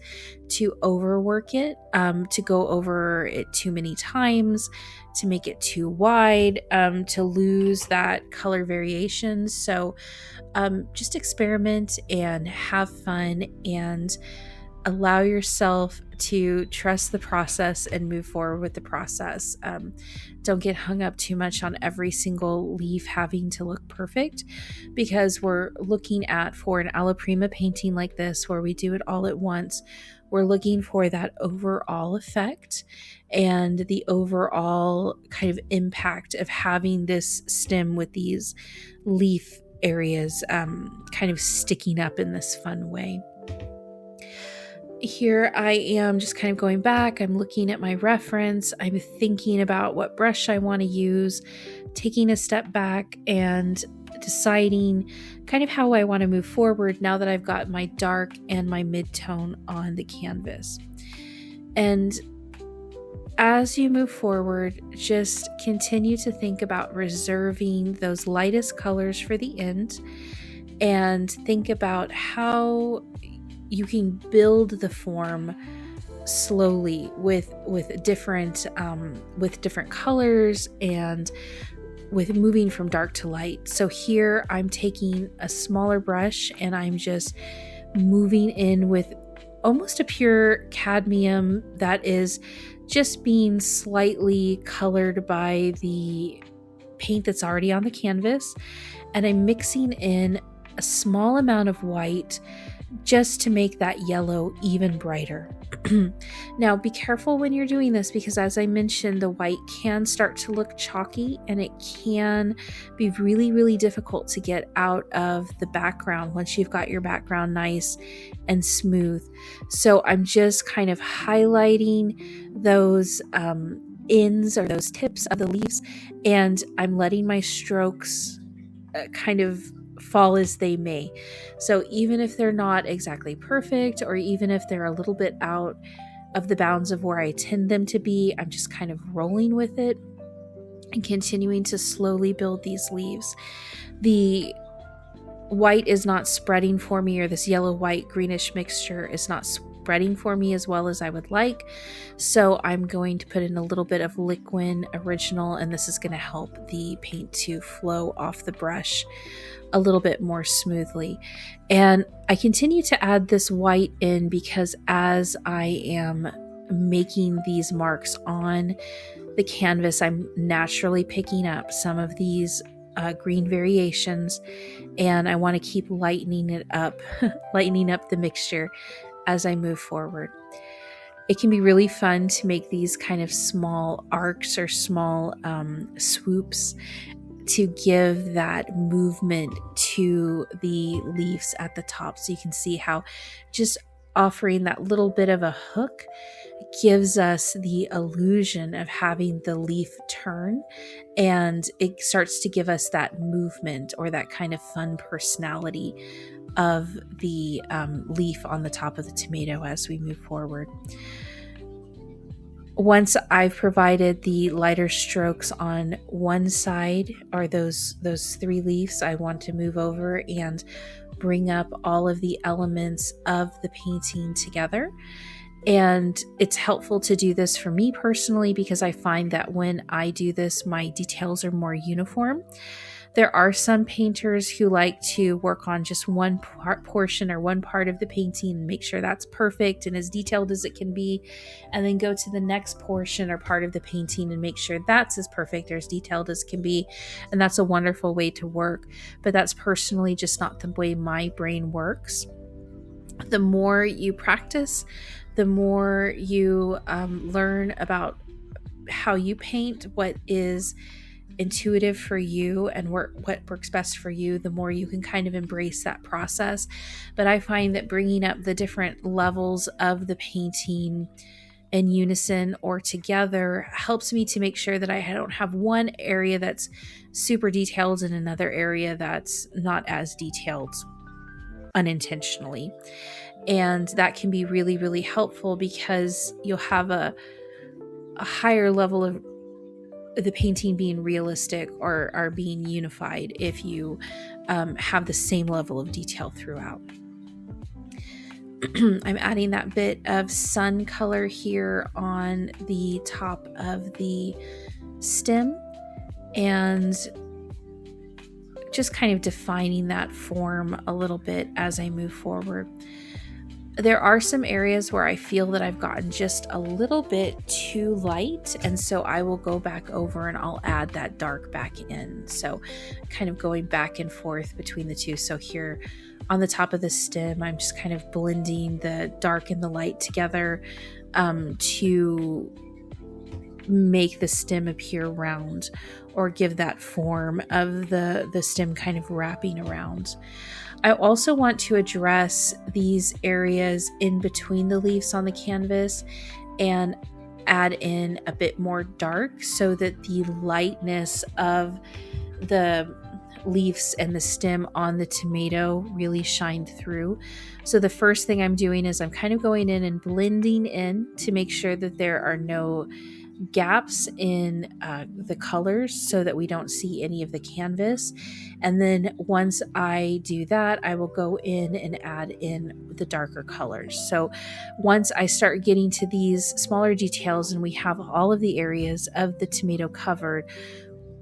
to overwork it, to go over it too many times, to make it too wide, to lose that color variation. So just experiment and have fun and allow yourself to trust the process and move forward with the process. Don't get hung up too much on every single leaf having to look perfect, because we're looking at, for an alla prima painting like this where we do it all at once, we're looking for that overall effect and the overall kind of impact of having this stem with these leaf areas kind of sticking up in this fun way. Here I am just kind of going back. I'm looking at my reference. I'm thinking about what brush I want to use, taking a step back and deciding kind of how I want to move forward now that I've got my dark and my mid-tone on the canvas. And as you move forward, just continue to think about reserving those lightest colors for the end, and think about how you can build the form slowly with different colors and with moving from dark to light. So here I'm taking a smaller brush and I'm just moving in with almost a pure cadmium that is just being slightly colored by the paint that's already on the canvas, and I'm mixing in a small amount of white just to make that yellow even brighter. Now be careful when you're doing this, because as I mentioned, the white can start to look chalky and it can be really, really difficult to get out of the background once you've got your background nice and smooth. So I'm just kind of highlighting those ends or those tips of the leaves, and I'm letting my strokes kind of fall as they may. So even if they're not exactly perfect, or even if they're a little bit out of the bounds of where I intend them to be, I'm just kind of rolling with it and continuing to slowly build these leaves. The white is not spreading for me, or this yellow white greenish mixture is not spreading for me as well as I would like. So I'm going to put in a little bit of Liquin Original, and this is going to help the paint to flow off the brush a little bit more smoothly. And I continue to add this white in because as I am making these marks on the canvas, I'm naturally picking up some of these green variations, and I want to keep lightening it up, lightening up the mixture as I move forward. It can be really fun to make these kind of small arcs or small swoops to give that movement to the leaves at the top. So you can see how just offering that little bit of a hook gives us the illusion of having the leaf turn, and it starts to give us that movement or that kind of fun personality of the leaf on the top of the tomato as we move forward. Once I've provided the lighter strokes on one side, or those 3 leaves, I want to move over and bring up all of the elements of the painting together. And it's helpful to do this for me personally because I find that when I do this, my details are more uniform. There are some painters who like to work on just one portion or one part of the painting and make sure that's perfect and as detailed as it can be, and then go to the next portion or part of the painting and make sure that's as perfect or as detailed as can be. And that's a wonderful way to work, but that's personally just not the way my brain works. The more you practice, the more you learn about how you paint, what is intuitive for you and what works best for you, the more you can kind of embrace that process. But I find that bringing up the different levels of the painting in unison or together helps me to make sure that I don't have one area that's super detailed and another area that's not as detailed unintentionally. And that can be really, really helpful because you'll have a higher level of the painting being realistic or being unified if you have the same level of detail throughout. I'm adding that bit of sun color here on the top of the stem and just kind of defining that form a little bit as I move forward. There are some areas where I feel that I've gotten just a little bit too light, and so I will go back over and I'll add that dark back in. So kind of going back and forth between the two. So here on the top of the stem, I'm just kind of blending the dark and the light together to make the stem appear round or give that form of the stem kind of wrapping around. I also want to address these areas in between the leaves on the canvas and add in a bit more dark so that the lightness of the leaves and the stem on the tomato really shined through. So the first thing I'm doing is I'm kind of going in and blending in to make sure that there are no gaps in the colors so that we don't see any of the canvas. And then once I do that, I will go in and add in the darker colors. So once I start getting to these smaller details and we have all of the areas of the tomato covered,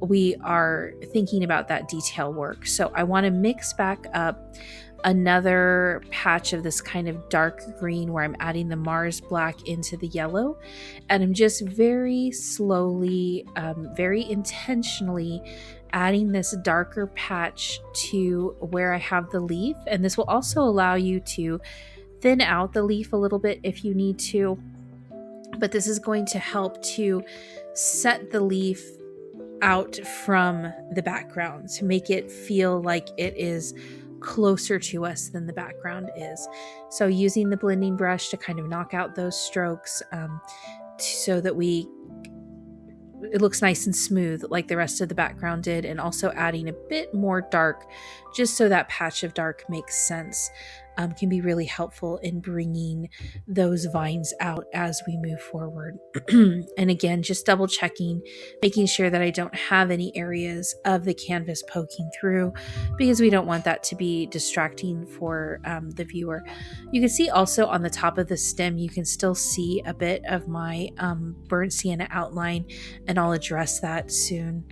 we are thinking about that detail work. So I want to mix back up another patch of this kind of dark green where I'm adding the Mars black into the yellow, and I'm just very slowly, very intentionally adding this darker patch to where I have the leaf. And this will also allow you to thin out the leaf a little bit if you need to, but this is going to help to set the leaf out from the background to make it feel like it is closer to us than the background is. So using the blending brush to kind of knock out those strokes so that it looks nice and smooth like the rest of the background did, and also adding a bit more dark just so that patch of dark makes sense can be really helpful in bringing those vines out as we move forward. And again, just double checking, making sure that I don't have any areas of the canvas poking through, because we don't want that to be distracting for the viewer. You can see also on the top of the stem, you can still see a bit of my burnt sienna outline, and I'll address that soon.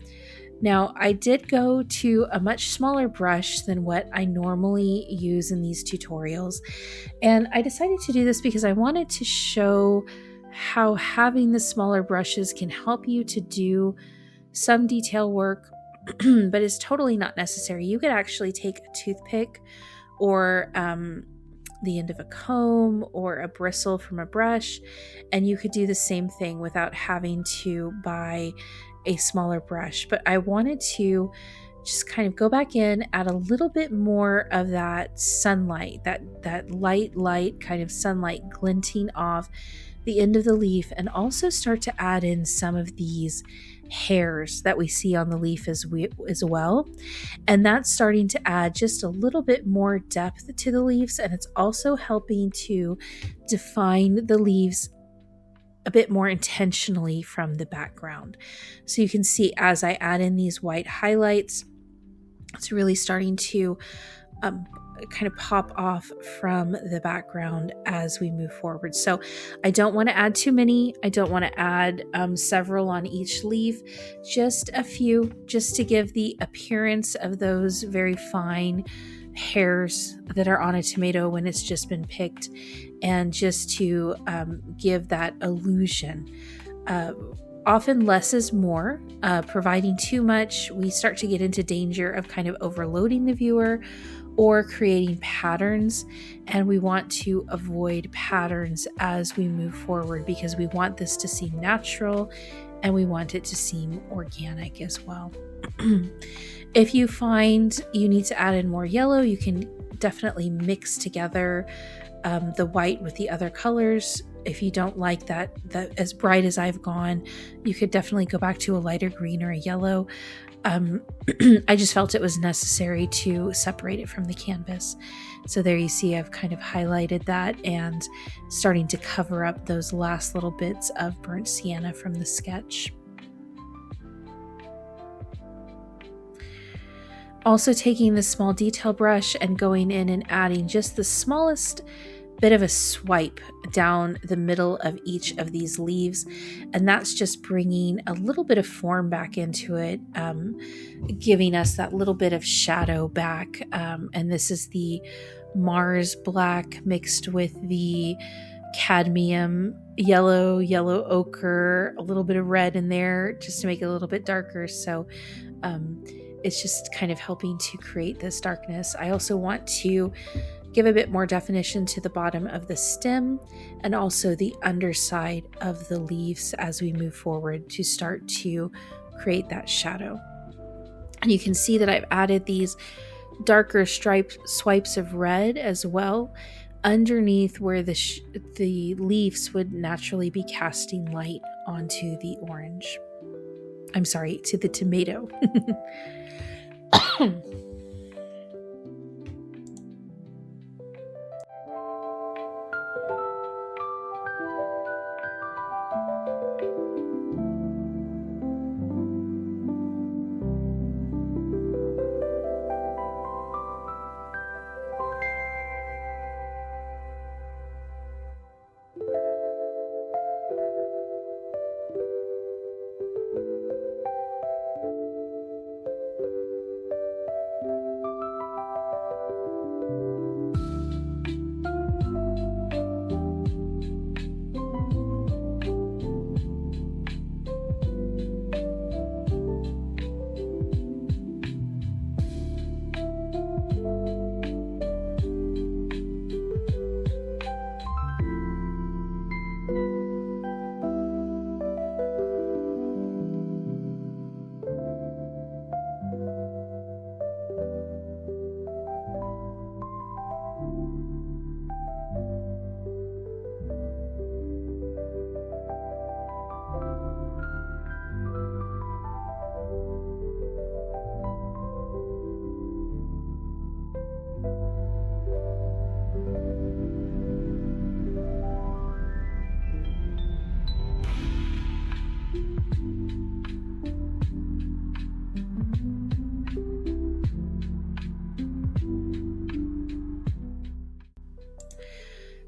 Now, I did go to a much smaller brush than what I normally use in these tutorials, and I decided to do this because I wanted to show how having the smaller brushes can help you to do some detail work, but it's totally not necessary. You could actually take a toothpick or the end of a comb or a bristle from a brush, and you could do the same thing without having to buy a smaller brush. But I wanted to just kind of go back in, add a little bit more of that sunlight, that light kind of sunlight glinting off the end of the leaf, and also start to add in some of these hairs that we see on the leaf as well. And that's starting to add just a little bit more depth to the leaves, and it's also helping to define the leaves a bit more intentionally from the background. So you can see as I add in these white highlights, it's really starting to kind of pop off from the background as we move forward. So I don't want to add too many. I don't want to add several on each leaf, just a few, just to give the appearance of those very fine hairs that are on a tomato when it's just been picked, and just to give that illusion. Often less is more. Providing too much, we start to get into danger of kind of overloading the viewer or creating patterns, and we want to avoid patterns as we move forward, because we want this to seem natural and we want it to seem organic as well. If you find you need to add in more yellow, you can definitely mix together the white with the other colors. If you don't like that as bright as I've gone, you could definitely go back to a lighter green or a yellow. I just felt it was necessary to separate it from the canvas. So there you see I've kind of highlighted that and starting to cover up those last little bits of burnt sienna from the sketch. Also taking the small detail brush and going in and adding just the smallest bit of a swipe down the middle of each of these leaves, and that's just bringing a little bit of form back into it, giving us that little bit of shadow back. And this is the Mars black mixed with the cadmium yellow ochre, a little bit of red in there just to make it a little bit darker. So it's just kind of helping to create this darkness. I also want to give a bit more definition to the bottom of the stem and also the underside of the leaves as we move forward to start to create that shadow. And you can see that I've added these darker swipes of red as well underneath where the leaves would naturally be casting light onto the orange. I'm sorry, to the tomato.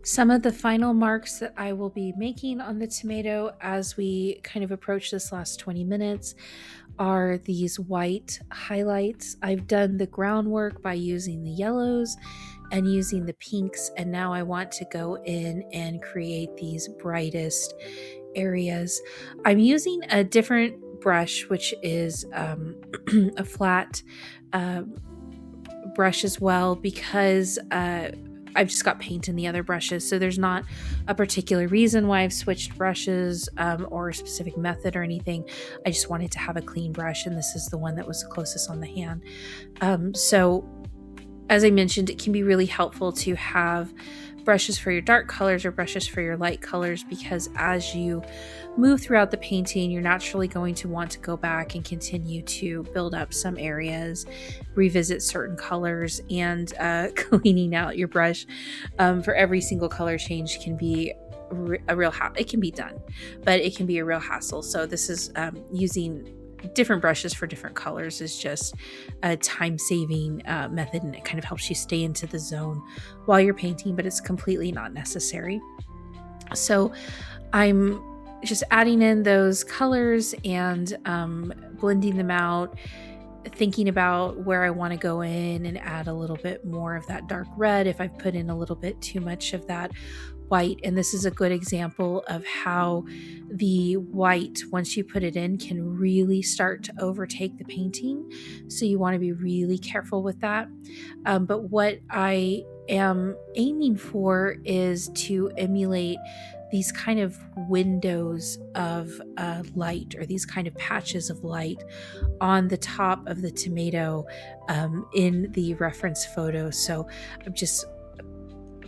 Some of the final marks that I will be making on the tomato as we kind of approach this last 20 minutes are these white highlights. I've done the groundwork by using the yellows and using the pinks, and now I want to go in and create these brightest areas. I'm using a different brush, which is a flat brush as well, because I've just got paint in the other brushes, so there's not a particular reason why I've switched brushes or a specific method or anything. I just wanted to have a clean brush, and this is the one that was closest on the hand. So as I mentioned, it can be really helpful to have brushes for your dark colors or brushes for your light colors, because as you move throughout the painting, you're naturally going to want to go back and continue to build up some areas, revisit certain colors, and cleaning out your brush for every single color change can be a real it can be done, but it can be a real hassle. So this is using different brushes for different colors is just a time-saving method, and it kind of helps you stay into the zone while you're painting, but it's completely not necessary. So I'm just adding in those colors and blending them out, thinking about where I want to go in and add a little bit more of that dark red if I've put in a little bit too much of that white. And this is a good example of how the white, once you put it in, can really start to overtake the painting. So you want to be really careful with that. But what I am aiming for is to emulate these kind of windows of light, or these kind of patches of light on the top of the tomato in the reference photo. So I'm just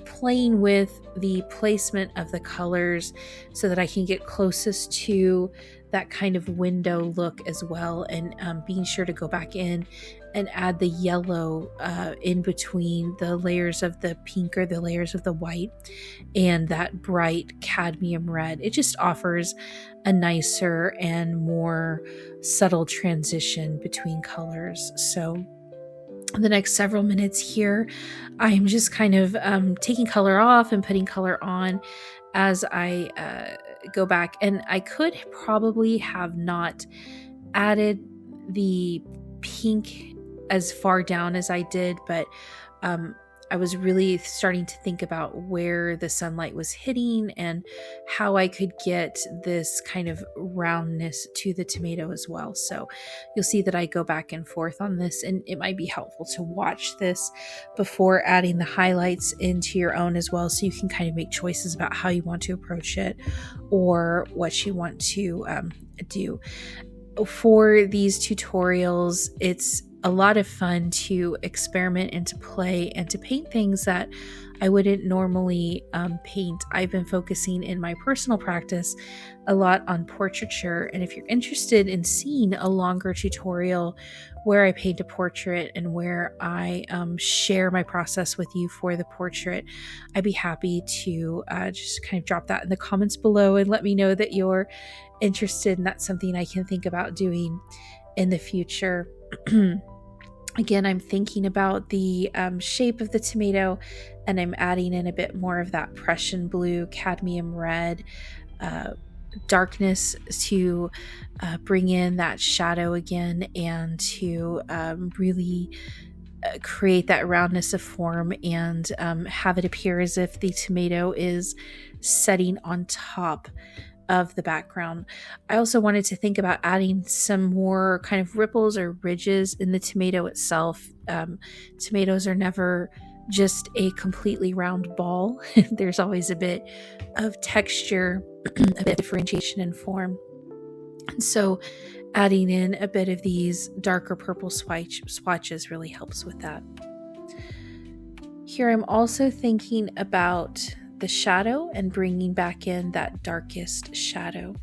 playing with the placement of the colors so that I can get closest to that kind of window look as well, and being sure to go back in and add the yellow in between the layers of the pink or the layers of the white and that bright cadmium red. It just offers a nicer and more subtle transition between colors. So the next several minutes here, I'm just kind of taking color off and putting color on as I go back. And I could probably have not added the pink as far down as I did, but I was really starting to think about where the sunlight was hitting and how I could get this kind of roundness to the tomato as well. So you'll see that I go back and forth on this, and it might be helpful to watch this before adding the highlights into your own as well, so you can kind of make choices about how you want to approach it or what you want to do. For these tutorials, it's a lot of fun to experiment and to play and to paint things that I wouldn't normally paint. I've been focusing in my personal practice a lot on portraiture, and if you're interested in seeing a longer tutorial where I paint a portrait and where I share my process with you for the portrait, I'd be happy to just kind of drop that in the comments below and let me know that you're interested, and that's something I can think about doing in the future. Again, I'm thinking about the shape of the tomato, and I'm adding in a bit more of that Prussian blue, cadmium red darkness to bring in that shadow again, and to really create that roundness of form and have it appear as if the tomato is setting on top of the background. I also wanted to think about adding some more kind of ripples or ridges in the tomato itself. Tomatoes are never just a completely round ball. There's always a bit of texture, a bit of differentiation in form. And so adding in a bit of these darker purple swatches really helps with that. Here I'm also thinking about the shadow and bringing back in that darkest shadow.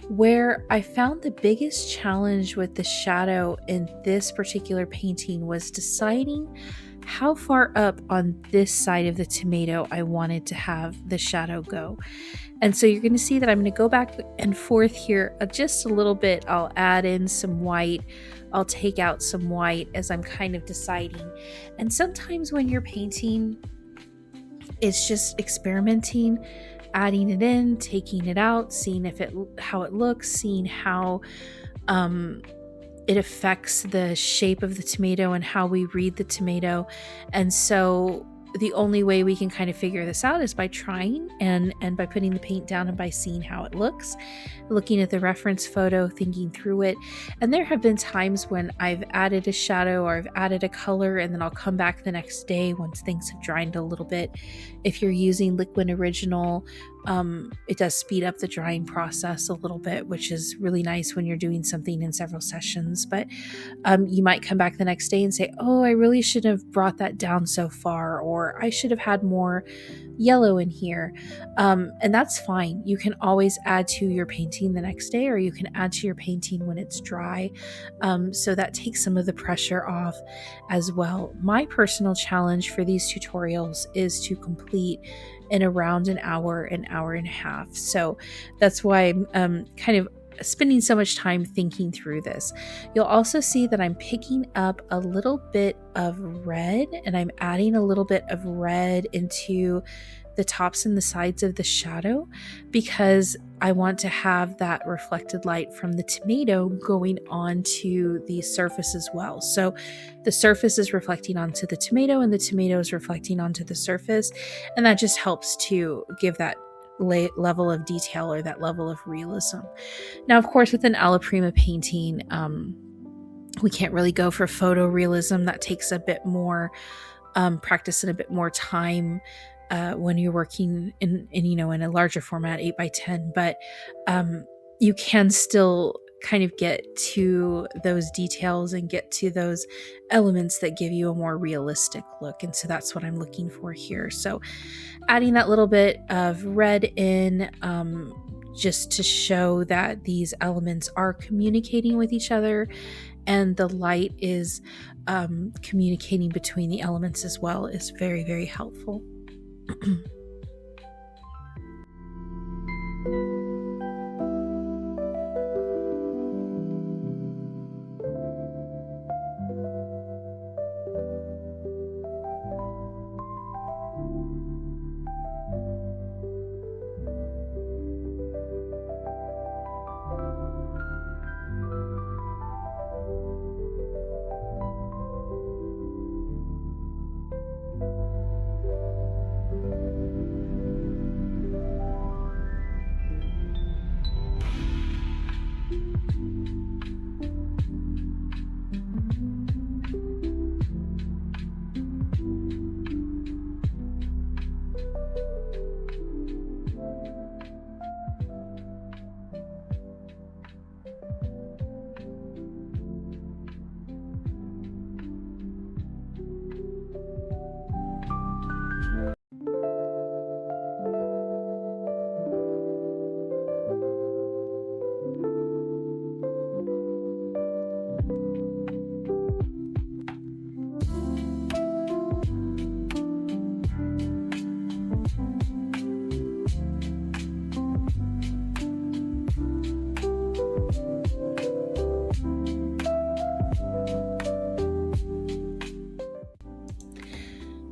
Where I found the biggest challenge with the shadow in this particular painting was deciding how far up on this side of the tomato I wanted to have the shadow go. And so you're going to see that I'm going to go back and forth here just a little bit. I'll add in some white, I'll take out some white as I'm kind of deciding. And sometimes when you're painting, it's just experimenting, adding it in, taking it out, seeing how it looks, seeing how it affects the shape of the tomato and how we read the tomato. And so the only way we can kind of figure this out is by trying and by putting the paint down and by seeing how it looks, looking at the reference photo, thinking through it. And there have been times when I've added a shadow or I've added a color, and then I'll come back the next day once things have dried a little bit. If you're using Liquin Original, it does speed up the drying process a little bit, which is really nice when you're doing something in several sessions. But you might come back the next day and say, oh, I really should have brought that down so far, or I should have had more yellow in here. And that's fine. You can always add to your painting the next day, or you can add to your painting when it's dry. So that takes some of the pressure off as well. My personal challenge for these tutorials is to complete in around an hour and a half. So that's why I'm kind of spending so much time thinking through this. You'll also see that I'm picking up a little bit of red, and I'm adding a little bit of red into the tops and the sides of the shadow, because I want to have that reflected light from the tomato going onto the surface as well. So the surface is reflecting onto the tomato and the tomato is reflecting onto the surface, and that just helps to give that level of detail or that level of realism. Now, of course, with an alla prima painting, we can't really go for photorealism. That takes a bit more practice and a bit more time when you're working in a larger format, 8x10, but you can still kind of get to those details and get to those elements that give you a more realistic look. And so that's what I'm looking for here. So adding that little bit of red in, just to show that these elements are communicating with each other, and the light is communicating between the elements as well, is very, very helpful.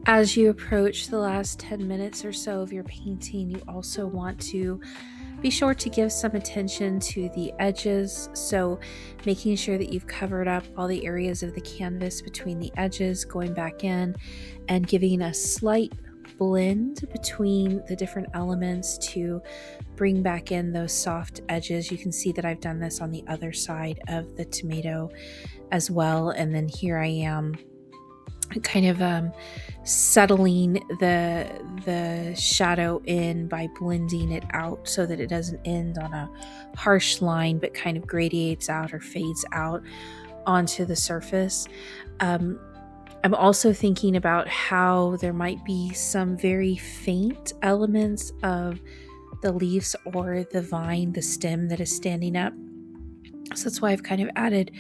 As you approach the last 10 minutes or so of your painting, you also want to be sure to give some attention to the edges. So making sure that you've covered up all the areas of the canvas between the edges, going back in and giving a slight blend between the different elements to bring back in those soft edges. You can see that I've done this on the other side of the tomato as well. And then here I am kind of settling the shadow in by blending it out so that it doesn't end on a harsh line but kind of gradiates out or fades out onto the surface. I'm also thinking about how there might be some very faint elements of the leaves or the vine, the stem that is standing up. So that's why I've kind of added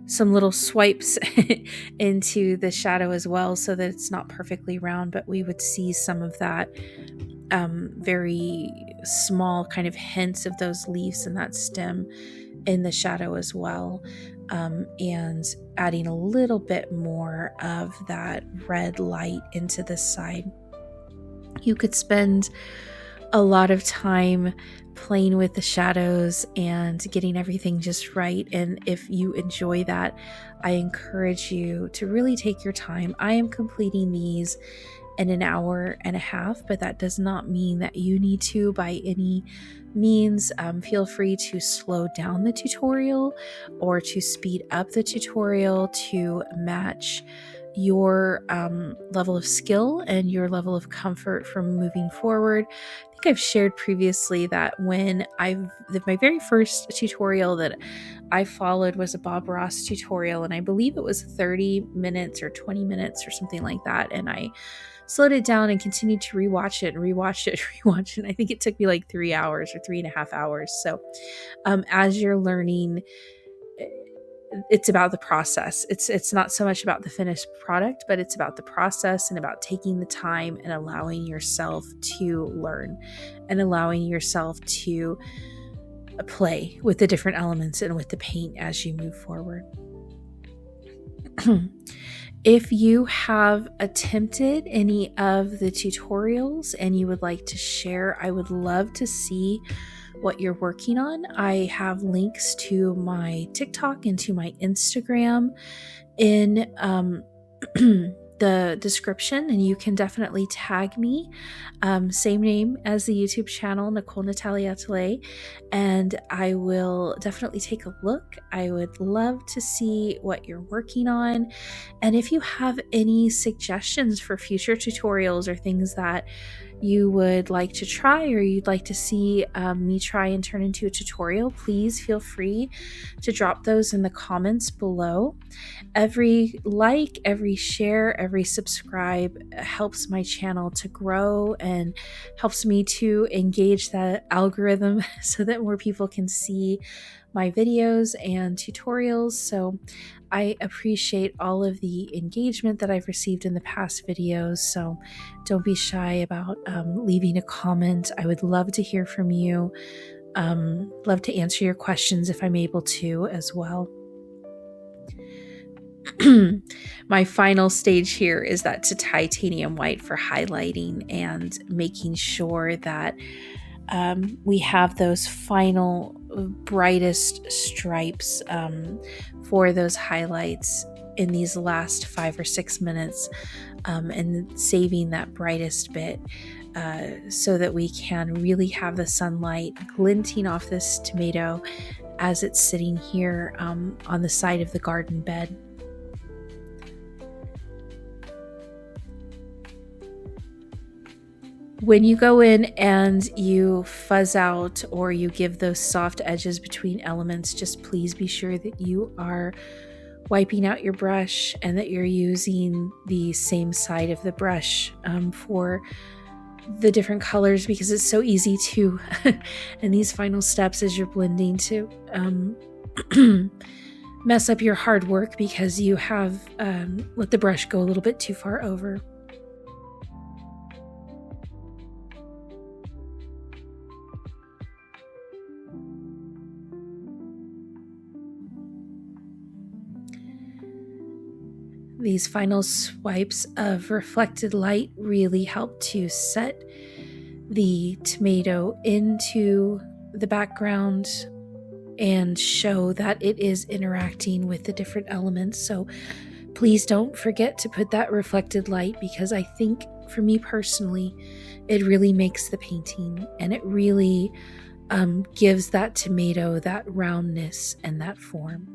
some little swipes into the shadow as well, so that it's not perfectly round, but we would see some of that very small kind of hints of those leaves and that stem in the shadow as well, and adding a little bit more of that red light into this side. You could spend a lot of time playing with the shadows and getting everything just right. And if you enjoy that, I encourage you to really take your time. I am completing these in an hour and a half, but that does not mean that you need to by any means. Feel free to slow down the tutorial or to speed up the tutorial to match your level of skill and your level of comfort from moving forward. I think I've shared previously that when my very first tutorial that I followed was a Bob Ross tutorial, and I believe it was 30 minutes or 20 minutes or something like that, and I slowed it down and continued to rewatch it and rewatch it and rewatch it. And I think it took me like 3 hours or 3.5 hours. So as you're learning, it's about the process. It's not so much about the finished product, but it's about the process and about taking the time and allowing yourself to learn and allowing yourself to play with the different elements and with the paint as you move forward. If you have attempted any of the tutorials and you would like to share, I would love to see what you're working on. I have links to my TikTok and to my Instagram in the description, and you can definitely tag me. Same name as the YouTube channel, Nicole Natalie Atelier, and I will definitely take a look. I would love to see what you're working on, and if you have any suggestions for future tutorials or things that you would like to try or you'd like to see me try and turn into a tutorial, please feel free to drop those in the comments below. Every like, every share, every subscribe helps my channel to grow and helps me to engage that algorithm so that more people can see my videos and tutorials. So I appreciate all of the engagement that I've received in the past videos. So don't be shy about leaving a comment. I would love to hear from you. Love to answer your questions if I'm able to as well. My final stage here is that to titanium white for highlighting and making sure that we have those final brightest stripes for those highlights in these last 5 or 6 minutes, and saving that brightest bit so that we can really have the sunlight glinting off this tomato as it's sitting here on the side of the garden bed. When you go in and you fuzz out or you give those soft edges between elements, just please be sure that you are wiping out your brush and that you're using the same side of the brush for the different colors, because it's so easy to, in these final steps as you're blending, to mess up your hard work because you have let the brush go a little bit too far over. These final swipes of reflected light really help to set the tomato into the background and show that it is interacting with the different elements. So please don't forget to put that reflected light, because I think for me personally, it really makes the painting, and it really gives that tomato that roundness and that form.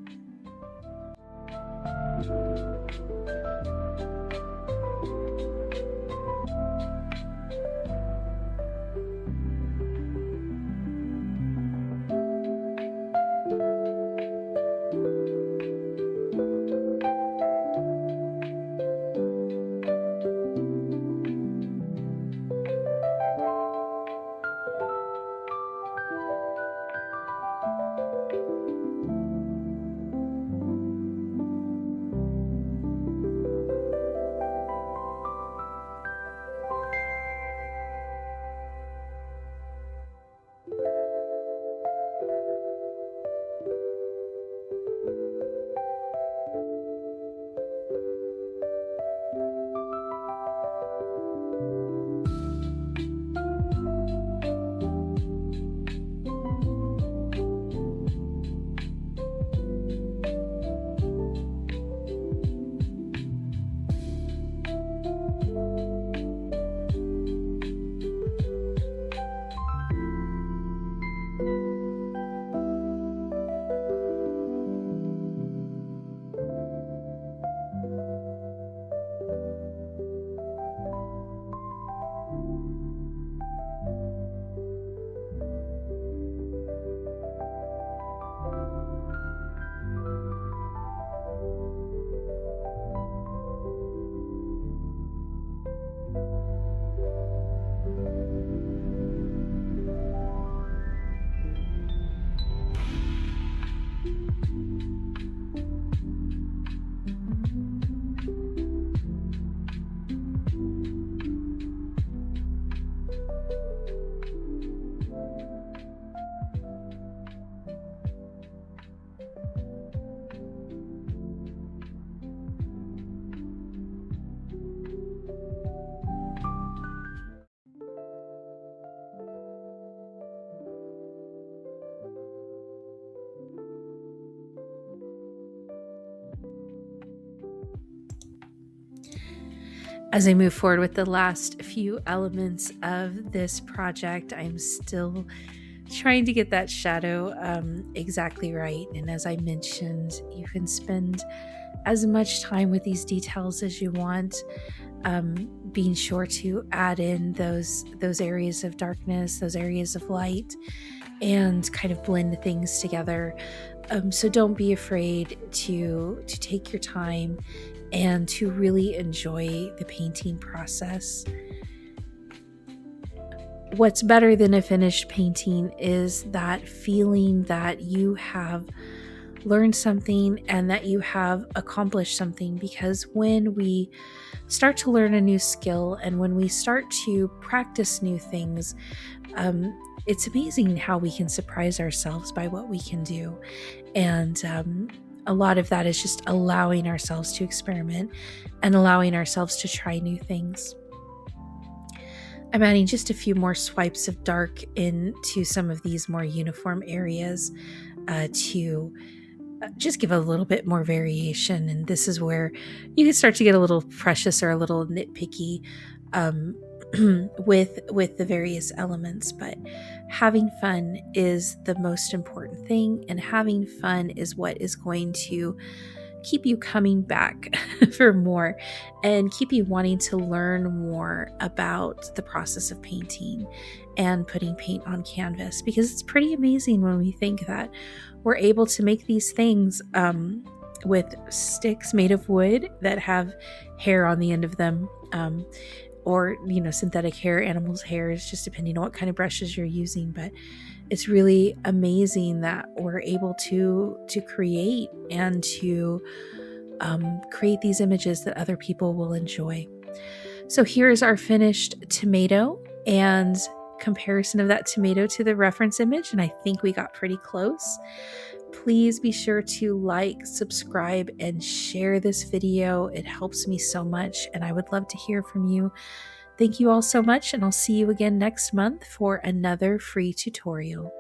As I move forward with the last few elements of this project, I'm still trying to get that shadow exactly right. And as I mentioned, you can spend as much time with these details as you want, being sure to add in those areas of darkness, those areas of light, and kind of blend things together. So don't be afraid to take your time and to really enjoy the painting process. What's better than a finished painting is that feeling that you have learned something and that you have accomplished something, because when we start to learn a new skill and when we start to practice new things, it's amazing how we can surprise ourselves by what we can do. And a lot of that is just allowing ourselves to experiment and allowing ourselves to try new things. I'm adding just a few more swipes of dark into some of these more uniform areas to just give a little bit more variation. And this is where you can start to get a little precious or a little nitpicky with the various elements. But having fun is the most important thing, and having fun is what is going to keep you coming back for more and keep you wanting to learn more about the process of painting and putting paint on canvas, because it's pretty amazing when we think that we're able to make these things with sticks made of wood that have hair on the end of them, or synthetic hair, animals' hairs, just depending on what kind of brushes you're using. But it's really amazing that we're able to create and to create these images that other people will enjoy. So here's our finished tomato and comparison of that tomato to the reference image, and I think we got pretty close. Please be sure to like, subscribe, and share this video. It helps me so much, and I would love to hear from you. Thank you all so much, and I'll see you again next month for another free tutorial.